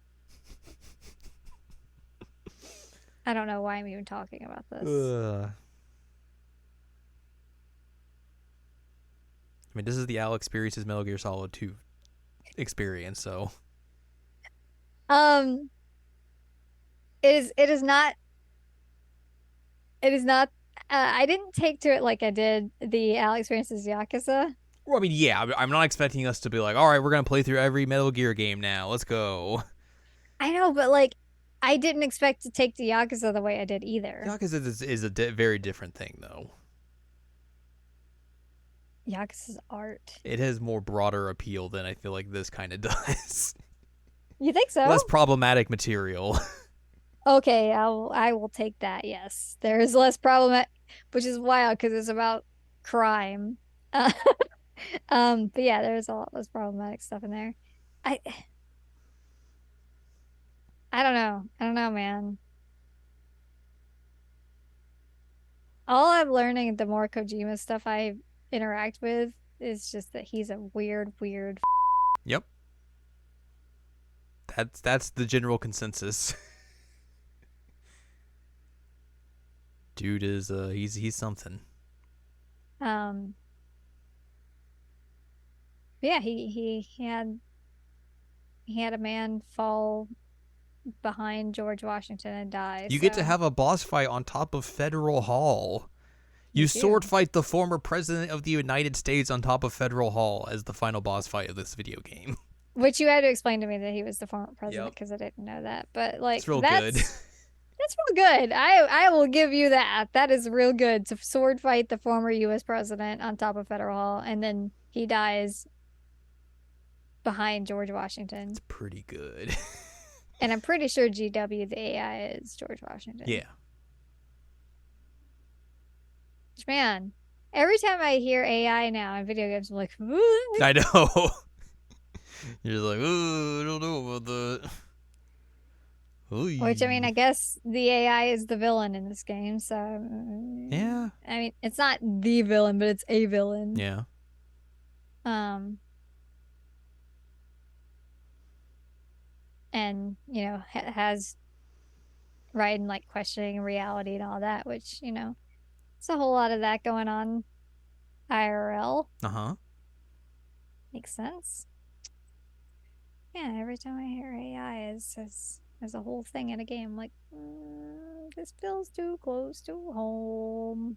Speaker 2: I don't know why I'm even talking about this.
Speaker 1: I mean, this is the Alex experience's Metal Gear Solid 2 experience, so
Speaker 2: Um, it is not it is not. I didn't take to it like I did the Alex experience's Yakuza.
Speaker 1: well, I mean, yeah, I'm not expecting us to be like, all right, we're gonna play through every Metal Gear game now. Let's go.
Speaker 2: I know, but like, I didn't expect to take the Yakuza the way I did either.
Speaker 1: Yakuza is a very different thing, though.
Speaker 2: Yakuza's art.
Speaker 1: It has more broader appeal than I feel like this kind of does.
Speaker 2: You think so?
Speaker 1: Less problematic material.
Speaker 2: Okay, I will take that. Yes, there is less problem, which is wild because it's about crime. Uh, but yeah, there's a lot less problematic stuff in there. I I don't know. I don't know, man. All I'm learning the more Kojima stuff I interact with is just that he's a weird, weird.
Speaker 1: Yep. That's the general consensus. Dude is he's something.
Speaker 2: Um, yeah, he had a man fall behind George Washington and die.
Speaker 1: You get to
Speaker 2: So
Speaker 1: have a boss fight on top of Federal Hall. You
Speaker 2: you
Speaker 1: sword
Speaker 2: do.
Speaker 1: fight the former president of the United States on top of Federal Hall as the final boss fight of this video game.
Speaker 2: Which you had to explain to me that he was the former president
Speaker 1: Yep.
Speaker 2: because I didn't know that. But like
Speaker 1: It's real good.
Speaker 2: that's real good. I will give you that. That is real good to sword fight the former U.S. president on top of Federal Hall, and then he dies behind George Washington.
Speaker 1: It's pretty good.
Speaker 2: And I'm pretty sure GW the AI is George Washington.
Speaker 1: Yeah.
Speaker 2: Man, every time I hear AI now in video games, I'm like,
Speaker 1: I know. You're like, oh, I don't know about that.
Speaker 2: which I mean, I guess the AI is the villain in this game. So,
Speaker 1: Yeah.
Speaker 2: I mean, it's not the villain, but it's a villain.
Speaker 1: Yeah.
Speaker 2: Um, and has right and like questioning reality and all that, which it's a whole lot of that going on IRL.
Speaker 1: Uh-huh.
Speaker 2: Makes sense. Yeah, every time I hear AI is a whole thing in a game, I'm like, this feels too close to home.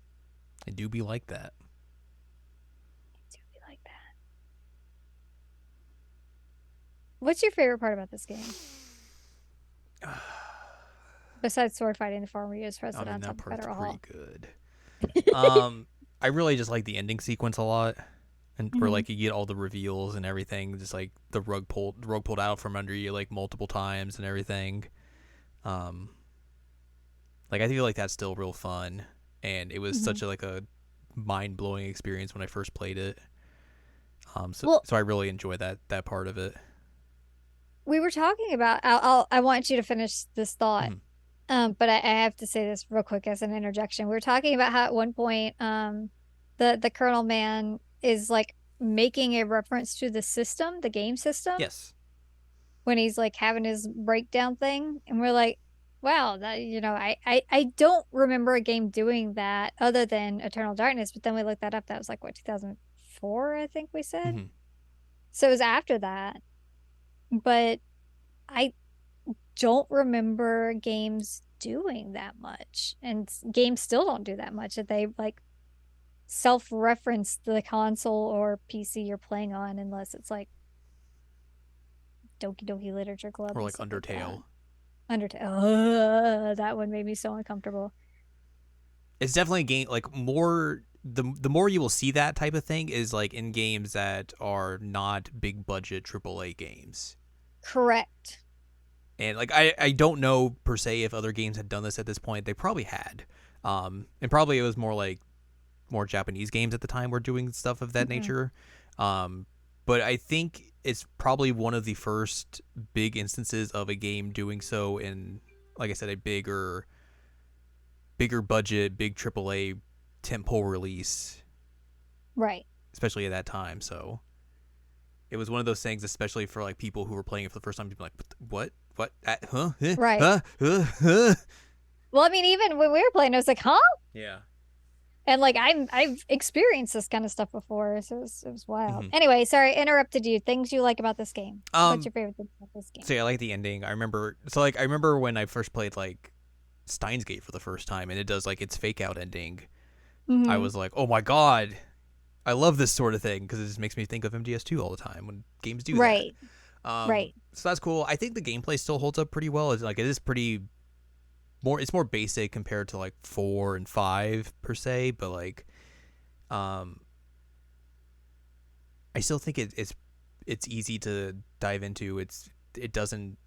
Speaker 1: I do be like that.
Speaker 2: It do be like that. What's your favorite part about this game? Besides sword fighting the former U.S.
Speaker 1: I
Speaker 2: president
Speaker 1: mean,
Speaker 2: on
Speaker 1: that
Speaker 2: top of
Speaker 1: part's
Speaker 2: Federal
Speaker 1: pretty
Speaker 2: Hall.
Speaker 1: good. I really just like the ending sequence a lot. And where
Speaker 2: Mhm.
Speaker 1: like you get all the reveals and everything, just like the rug pulled out from under you like multiple times and everything. Um, like I feel like that's still real fun, and it was
Speaker 2: Hmm.
Speaker 1: such a mind blowing experience when I first played it. So
Speaker 2: Well,
Speaker 1: so I really enjoy that part of it.
Speaker 2: we were talking about. I want you to finish this thought.
Speaker 1: Mhm.
Speaker 2: But I have to say this real quick as an interjection. We were talking about how at one point, the Colonel Man is like making a reference to the system, the game system,
Speaker 1: Yes.
Speaker 2: when he's like having his breakdown thing, and we're like, wow, that I don't remember a game doing that other than Eternal Darkness. But then we looked that up. That was like what 2004, I think we said.
Speaker 1: Hmm.
Speaker 2: So it was after that. But I don't remember games doing that much. And games still don't do that much. That they like self-reference the console or PC you're playing on unless it's like Doki Doki Literature Club
Speaker 1: Or
Speaker 2: and
Speaker 1: like
Speaker 2: stuff like that.
Speaker 1: Undertale.
Speaker 2: Undertale. That one made me so uncomfortable.
Speaker 1: It's definitely a game like more the more you will see that type of thing is like in games that are not big budget AAA games.
Speaker 2: Correct.
Speaker 1: And like I don't know per se if other games had done this at this point. They probably had. And probably it was more like more Japanese games at the time were doing stuff of that
Speaker 2: Hmm.
Speaker 1: nature. Um, but I think it's probably one of the first big instances of a game doing so in, like I said, a bigger budget, big AAA tentpole release,
Speaker 2: Right.
Speaker 1: especially at that time. So it was one of those things, especially for like people who were playing it for the first time, to be like, what, huh,
Speaker 2: Right.
Speaker 1: huh, huh.
Speaker 2: Well, I mean, even when we were playing, I was like, huh?
Speaker 1: Yeah.
Speaker 2: And like I've experienced this kind of stuff before, so it was wild.
Speaker 1: Mm-hmm.
Speaker 2: Anyway, sorry, interrupted you. Things you like about this game. What's
Speaker 1: Um.
Speaker 2: your favorite thing about this game?
Speaker 1: So yeah, I like the ending. I remember. So like, I remember when I first played like Steins Gate for the first time, and it does like its fake out ending. I
Speaker 2: Hmm.
Speaker 1: was like, oh my god, I love this sort of thing because it just makes me think of MGS2 all the time when games do that.
Speaker 2: Right. Right.
Speaker 1: So that's cool. I think the gameplay still holds up pretty well. It's like it is pretty more. It's more basic compared to like 4 and 5 per se, but like, um, I still think it's easy to dive into. It doesn't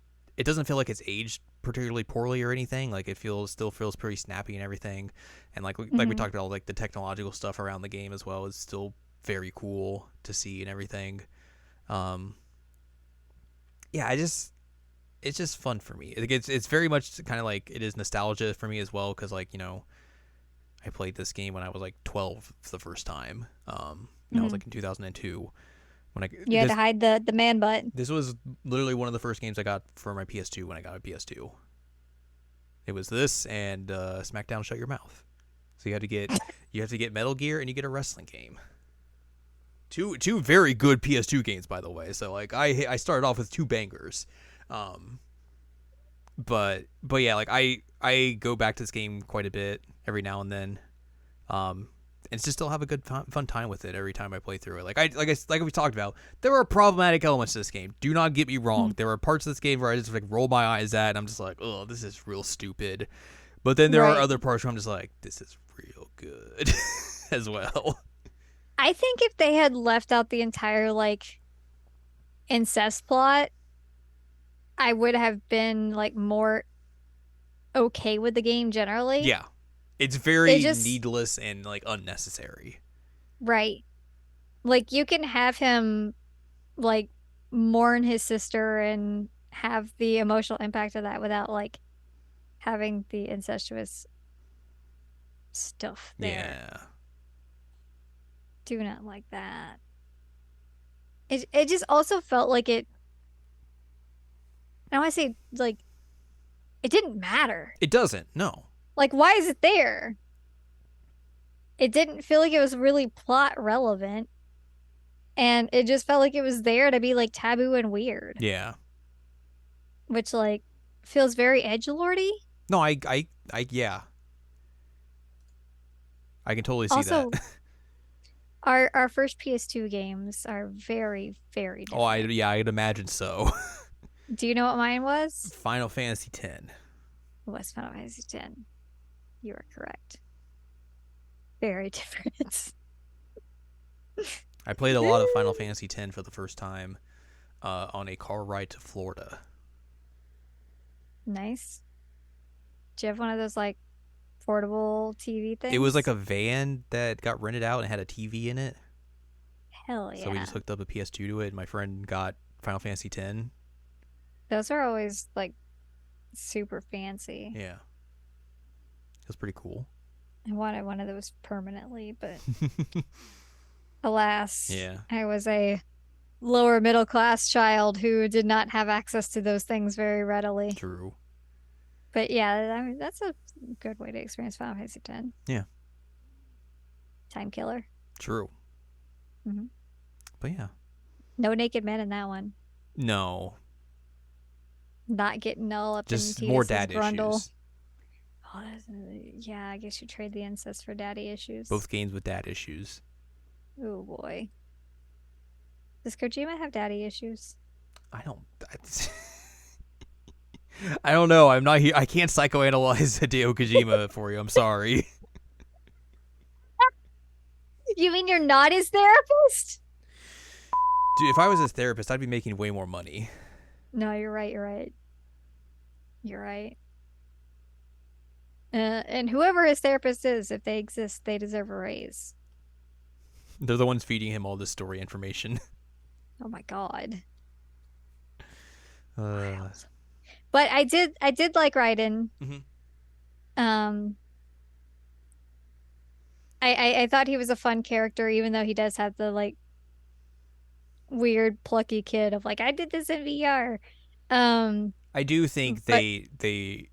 Speaker 1: feel like it's aged particularly poorly or anything. Like it still feels pretty snappy and everything. And like we
Speaker 2: Hmm.
Speaker 1: talked about, like the technological stuff around the game as well is still very cool to see and everything. Um, yeah, it's just fun for me. It's very much kind of like it is nostalgia for me as well because like I played this game when I was like 12 for the first time. I was
Speaker 2: Hmm.
Speaker 1: like in 2002 when I
Speaker 2: You had to hide the man butt.
Speaker 1: this was literally one of the first games I got for my PS2 when I got a PS2. It was this and SmackDown Shut Your Mouth. So you have to get Metal Gear and you get a wrestling game. Two very good PS2 games, by the way. So like I started off with two bangers. Um, but yeah, like I go back to this game quite a bit every now and then. Um, and to still have a good fun time with it every time I play through it. Like we talked about, there are problematic elements to this game. Do not get me wrong.
Speaker 2: Mhm.
Speaker 1: There are parts of this game where I just like roll my eyes at, and I'm just like, oh, this is real stupid. But then there are
Speaker 2: Right.
Speaker 1: other parts where I'm just like, this is real good as well.
Speaker 2: I think if they had left out the entire like incest plot, I would have been like more okay with the game generally.
Speaker 1: Yeah, it's
Speaker 2: It
Speaker 1: very
Speaker 2: just
Speaker 1: needless and like unnecessary.
Speaker 2: right. Like you can have him like mourn his sister and have the emotional impact of that without like having the incestuous stuff there.
Speaker 1: Yeah,
Speaker 2: Do not like that. It just also felt like it I want to say like it didn't matter.
Speaker 1: it doesn't. No.
Speaker 2: Like why is it there? It didn't feel like it was really plot relevant and it just felt like it was there to be like taboo and weird,
Speaker 1: Yeah.
Speaker 2: which like feels very edgelordy.
Speaker 1: No. Yeah. I can totally see that.
Speaker 2: Also, our first PS2 games are very, very
Speaker 1: Oh,
Speaker 2: different.
Speaker 1: I'd imagine so.
Speaker 2: Do you know what mine was?
Speaker 1: Final Fantasy X.
Speaker 2: It was Final Fantasy X. You are correct. Very different.
Speaker 1: I played a lot of Final Fantasy X for the first time, on a car ride to Florida.
Speaker 2: Nice. Do you have one of those like portable TV
Speaker 1: It was like
Speaker 2: things?
Speaker 1: a van that got rented out and had a TV in it.
Speaker 2: Hell
Speaker 1: So we just
Speaker 2: yeah.
Speaker 1: hooked up a PS2 to it, and my friend got Final Fantasy X.
Speaker 2: Those are always like super fancy.
Speaker 1: Yeah, it was pretty cool.
Speaker 2: I wanted one of those permanently, but alas,
Speaker 1: Yeah,
Speaker 2: I was a lower middle class child who did not have access to those things very readily.
Speaker 1: true.
Speaker 2: But yeah, I mean, that's a good way to experience Final Fantasy X.
Speaker 1: Yeah,
Speaker 2: Time killer.
Speaker 1: true.
Speaker 2: Hmm.
Speaker 1: But yeah,
Speaker 2: No naked men in that one.
Speaker 1: no,
Speaker 2: Not getting all up in
Speaker 1: just more
Speaker 2: Tidus's
Speaker 1: dad
Speaker 2: grundle.
Speaker 1: issues.
Speaker 2: Oh, yeah, I guess you trade the incest for daddy issues.
Speaker 1: Both games with dad issues.
Speaker 2: Oh boy. Does Kojima have daddy issues?
Speaker 1: I don't. I don't know. I'm not here. I can't psychoanalyze Hideo Kojima for you. I'm sorry.
Speaker 2: You mean you're not his therapist?
Speaker 1: Dude, if I was his therapist, I'd be making way more money.
Speaker 2: No, you're right. You're right. You're right. And whoever his therapist is, if they exist, they deserve a raise.
Speaker 1: They're the ones feeding him all this story information.
Speaker 2: Oh my God.
Speaker 1: Uh,
Speaker 2: Wild. But I did like Raiden.
Speaker 1: mhm.
Speaker 2: Um, I thought he was a fun character, even though he does have the like weird plucky kid of like, I did this in VR. Um,
Speaker 1: I do think
Speaker 2: but
Speaker 1: they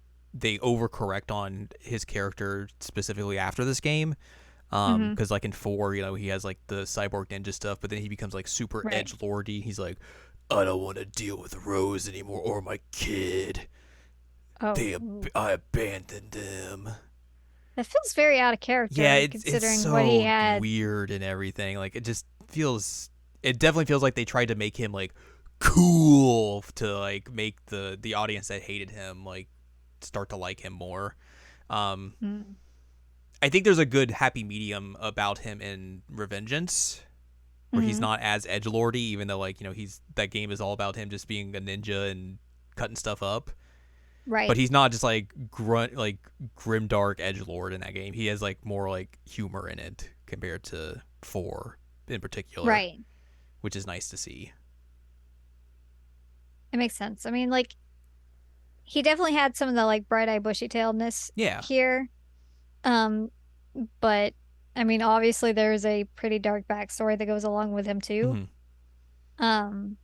Speaker 1: overcorrect on his character specifically after this game.
Speaker 2: mhm,
Speaker 1: Because like in 4, he has like the cyborg ninja stuff, but then he becomes like super
Speaker 2: right.
Speaker 1: edge lordy. He's like, I don't want to deal with Rose anymore or my kid.
Speaker 2: Oh,
Speaker 1: They
Speaker 2: ooh.
Speaker 1: I abandoned them.
Speaker 2: That feels very out of
Speaker 1: Yeah,
Speaker 2: character
Speaker 1: it's
Speaker 2: considering what he
Speaker 1: so
Speaker 2: had.
Speaker 1: weird and everything. Like it just feels. It definitely feels like they tried to make him like cool to like make the audience that hated him like start to like him more. Um,
Speaker 2: Mm,
Speaker 1: I think there's a good happy medium about him in Revengeance, where he's
Speaker 2: mhm,
Speaker 1: not as edgelordy, even though like he's that game is all about him just being a ninja and cutting stuff up. But
Speaker 2: right,
Speaker 1: he's not just like grunt like grimdark edgelord in that game. He has like more like humor in it compared to 4 in particular,
Speaker 2: right.
Speaker 1: which is nice to see.
Speaker 2: It makes sense. I mean, like he definitely had some of the like bright eye bushy tailedness
Speaker 1: Yeah.
Speaker 2: here. Um, but I mean, obviously there's a pretty dark backstory that goes along with him too.
Speaker 1: Hmm.
Speaker 2: Um,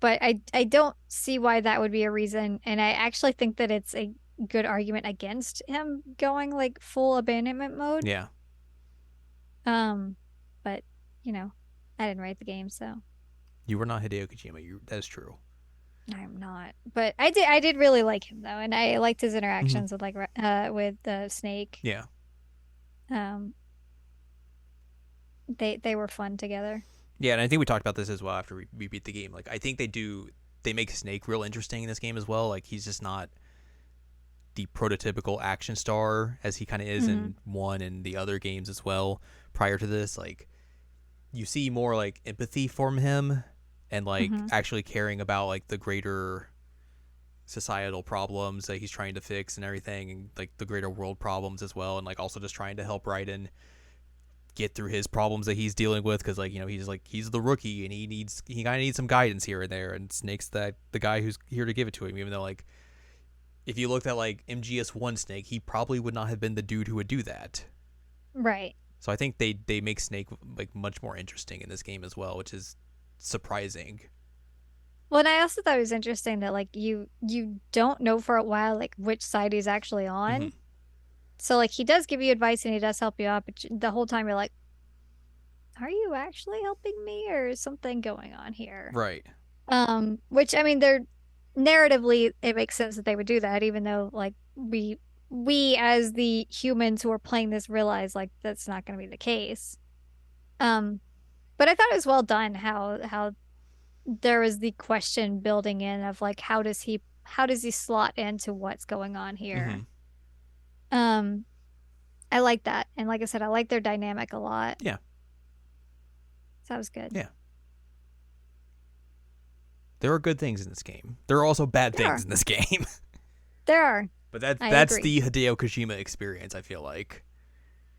Speaker 2: but I don't see why that would be a reason, and I actually think that it's a good argument against him going like full abandonment mode.
Speaker 1: Yeah.
Speaker 2: Um, but you know, I didn't write the game, so
Speaker 1: You were not Hideo Kojima. That is true.
Speaker 2: I'm not. But I did really like him though, and I liked his
Speaker 1: Hmm.
Speaker 2: interactions with like with the Snake.
Speaker 1: Yeah.
Speaker 2: Um, they were fun together.
Speaker 1: Yeah, and I think we talked about this as well after we beat the game. Like I think they make Snake real interesting in this game as well. Like he's just not the prototypical action star as he kind of is
Speaker 2: Hmm.
Speaker 1: in 1 and the other games as well prior to this. Like you see more like empathy from him and like
Speaker 2: Hmm.
Speaker 1: actually caring about like the greater societal problems that he's trying to fix and everything, and like the greater world problems as well, and like also just trying to help Raiden get through his problems that he's dealing with, because like he's the rookie and he kind of needs some guidance here and there, and Snake's the guy who's here to give it to him, even though like if you looked at like MGS1 Snake, he probably would not have been the dude who would do that.
Speaker 2: Right.
Speaker 1: So I think they make Snake like much more interesting in this game as well, which is surprising.
Speaker 2: Well, and I also thought it was interesting that like you don't know for a while like which side he's actually
Speaker 1: Hmm.
Speaker 2: on. So like he does give you advice and he does help you out, but the whole time you're like, are you actually helping me or is something going on here?
Speaker 1: Right.
Speaker 2: Which I mean, they're narratively it makes sense that they would do that, even though like we as the humans who are playing this realize like that's not going to be the case. Um, but I thought it was well done how there was the question building in of like how does he slot into what's going on
Speaker 1: Hmm.
Speaker 2: here? Um, I like that. And like I said, I like their dynamic a lot.
Speaker 1: Yeah.
Speaker 2: So that was good.
Speaker 1: Yeah. There are good things in this game. There are also bad
Speaker 2: There
Speaker 1: things
Speaker 2: are.
Speaker 1: in this game.
Speaker 2: There are.
Speaker 1: But
Speaker 2: I
Speaker 1: that's
Speaker 2: agree.
Speaker 1: the Hideo Kojima experience, I feel like.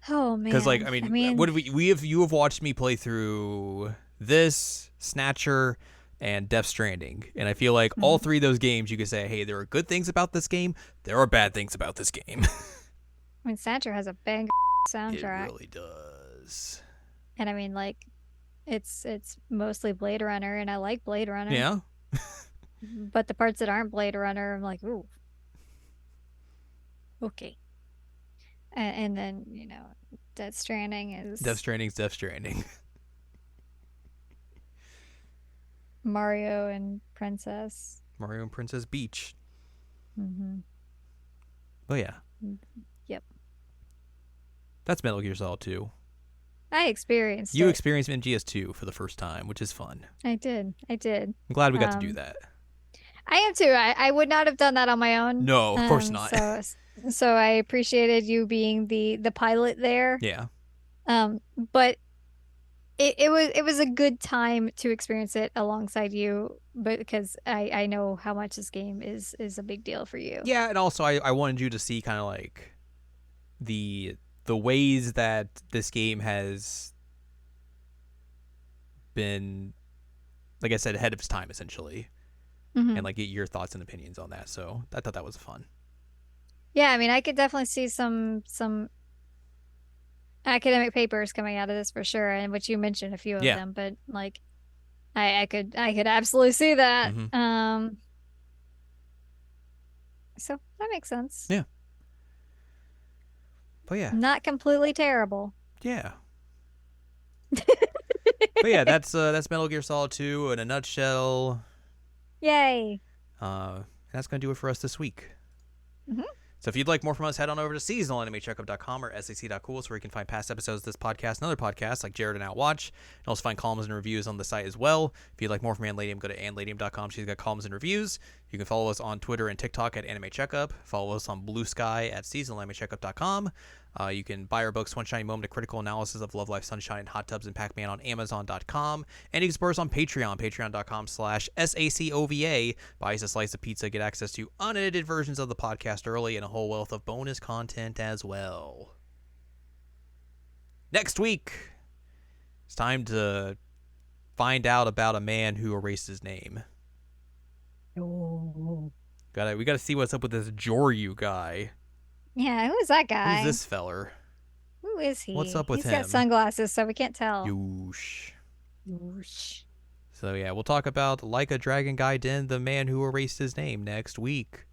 Speaker 2: Oh
Speaker 1: Because, like,
Speaker 2: man.
Speaker 1: I
Speaker 2: I
Speaker 1: mean,
Speaker 2: mean,
Speaker 1: what have you have watched me play through this, Snatcher, and Death Stranding. And I feel like all
Speaker 2: mhm.
Speaker 1: three of those games, you could say, hey, there are good things about this game. There are bad things about this game.
Speaker 2: I mean, Snatcher has a bang
Speaker 1: It
Speaker 2: soundtrack,
Speaker 1: really does.
Speaker 2: and I mean, like, it's mostly Blade Runner, and I like Blade Runner,
Speaker 1: Yeah.
Speaker 2: but the parts that aren't Blade Runner, I'm like, ooh, okay. And then Death Stranding
Speaker 1: Death
Speaker 2: is
Speaker 1: Stranding's Death Stranding.
Speaker 2: Mario and Princess.
Speaker 1: Mario and Princess Beach.
Speaker 2: Hmm.
Speaker 1: Oh, yeah.
Speaker 2: Yep,
Speaker 1: That's Metal Gear Solid 2.
Speaker 2: I experienced
Speaker 1: You
Speaker 2: it.
Speaker 1: experienced MGS2 for the first time, which is fun.
Speaker 2: I did. I did.
Speaker 1: I'm glad we got to do
Speaker 2: Um,
Speaker 1: that.
Speaker 2: I am too. I would not have done that on my own.
Speaker 1: No, of course not.
Speaker 2: So I appreciated you being the pilot there.
Speaker 1: Yeah.
Speaker 2: Um, but it was a good time to experience it alongside you, but because I know how much this game is a big deal for you.
Speaker 1: Yeah, and also I wanted you to see kind of like the ways that this game has been, like I said, ahead of its time essentially, and
Speaker 2: Hmm.
Speaker 1: like get your thoughts and opinions on that. So I thought that was fun.
Speaker 2: Yeah, I mean, I could definitely see some academic papers coming out of this for sure, and which you mentioned a few of
Speaker 1: Yeah.
Speaker 2: them, but like I could absolutely see that.
Speaker 1: Mm-hmm.
Speaker 2: So that makes sense.
Speaker 1: Yeah. But yeah,
Speaker 2: Not completely terrible.
Speaker 1: yeah. But yeah, that's Metal Gear Solid 2 in a nutshell.
Speaker 2: Yay.
Speaker 1: And that's gonna do it for us this week.
Speaker 2: Hmm.
Speaker 1: So if you'd like more from us, head on over to seasonalanimecheckup.com or sac.cool, where you can find past episodes of this podcast and other podcasts like Jared and Outwatch. And also find columns and reviews on the site as well. If you'd like more from Anladium, go to anladium.com. She's got columns and reviews. You can follow us on Twitter and TikTok at Anime Checkup. Follow us on Blue Sky at seasonalanimecheckup.com. You can buy our books, One Shiny Moment, A Critical Analysis of Love, Life, Sunshine, and Hot Tubs and Pac-Man on Amazon.com. And you can support us on Patreon, patreon.com/SACOVA. Buy us a slice of pizza, get access to unedited versions of the podcast early, and a whole wealth of bonus content as well. Next week, it's time to find out about a man who erased his name.
Speaker 2: Oh.
Speaker 1: We gotta see what's up with this Joryu guy.
Speaker 2: Yeah, who is that guy?
Speaker 1: Who's this feller?
Speaker 2: Who is he?
Speaker 1: What's up with
Speaker 2: He's got
Speaker 1: him?
Speaker 2: sunglasses, so we can't tell.
Speaker 1: Yoosh.
Speaker 2: Whoosh.
Speaker 1: So yeah, we'll talk about Like a Dragon Gaiden, the man who erased his name, next week.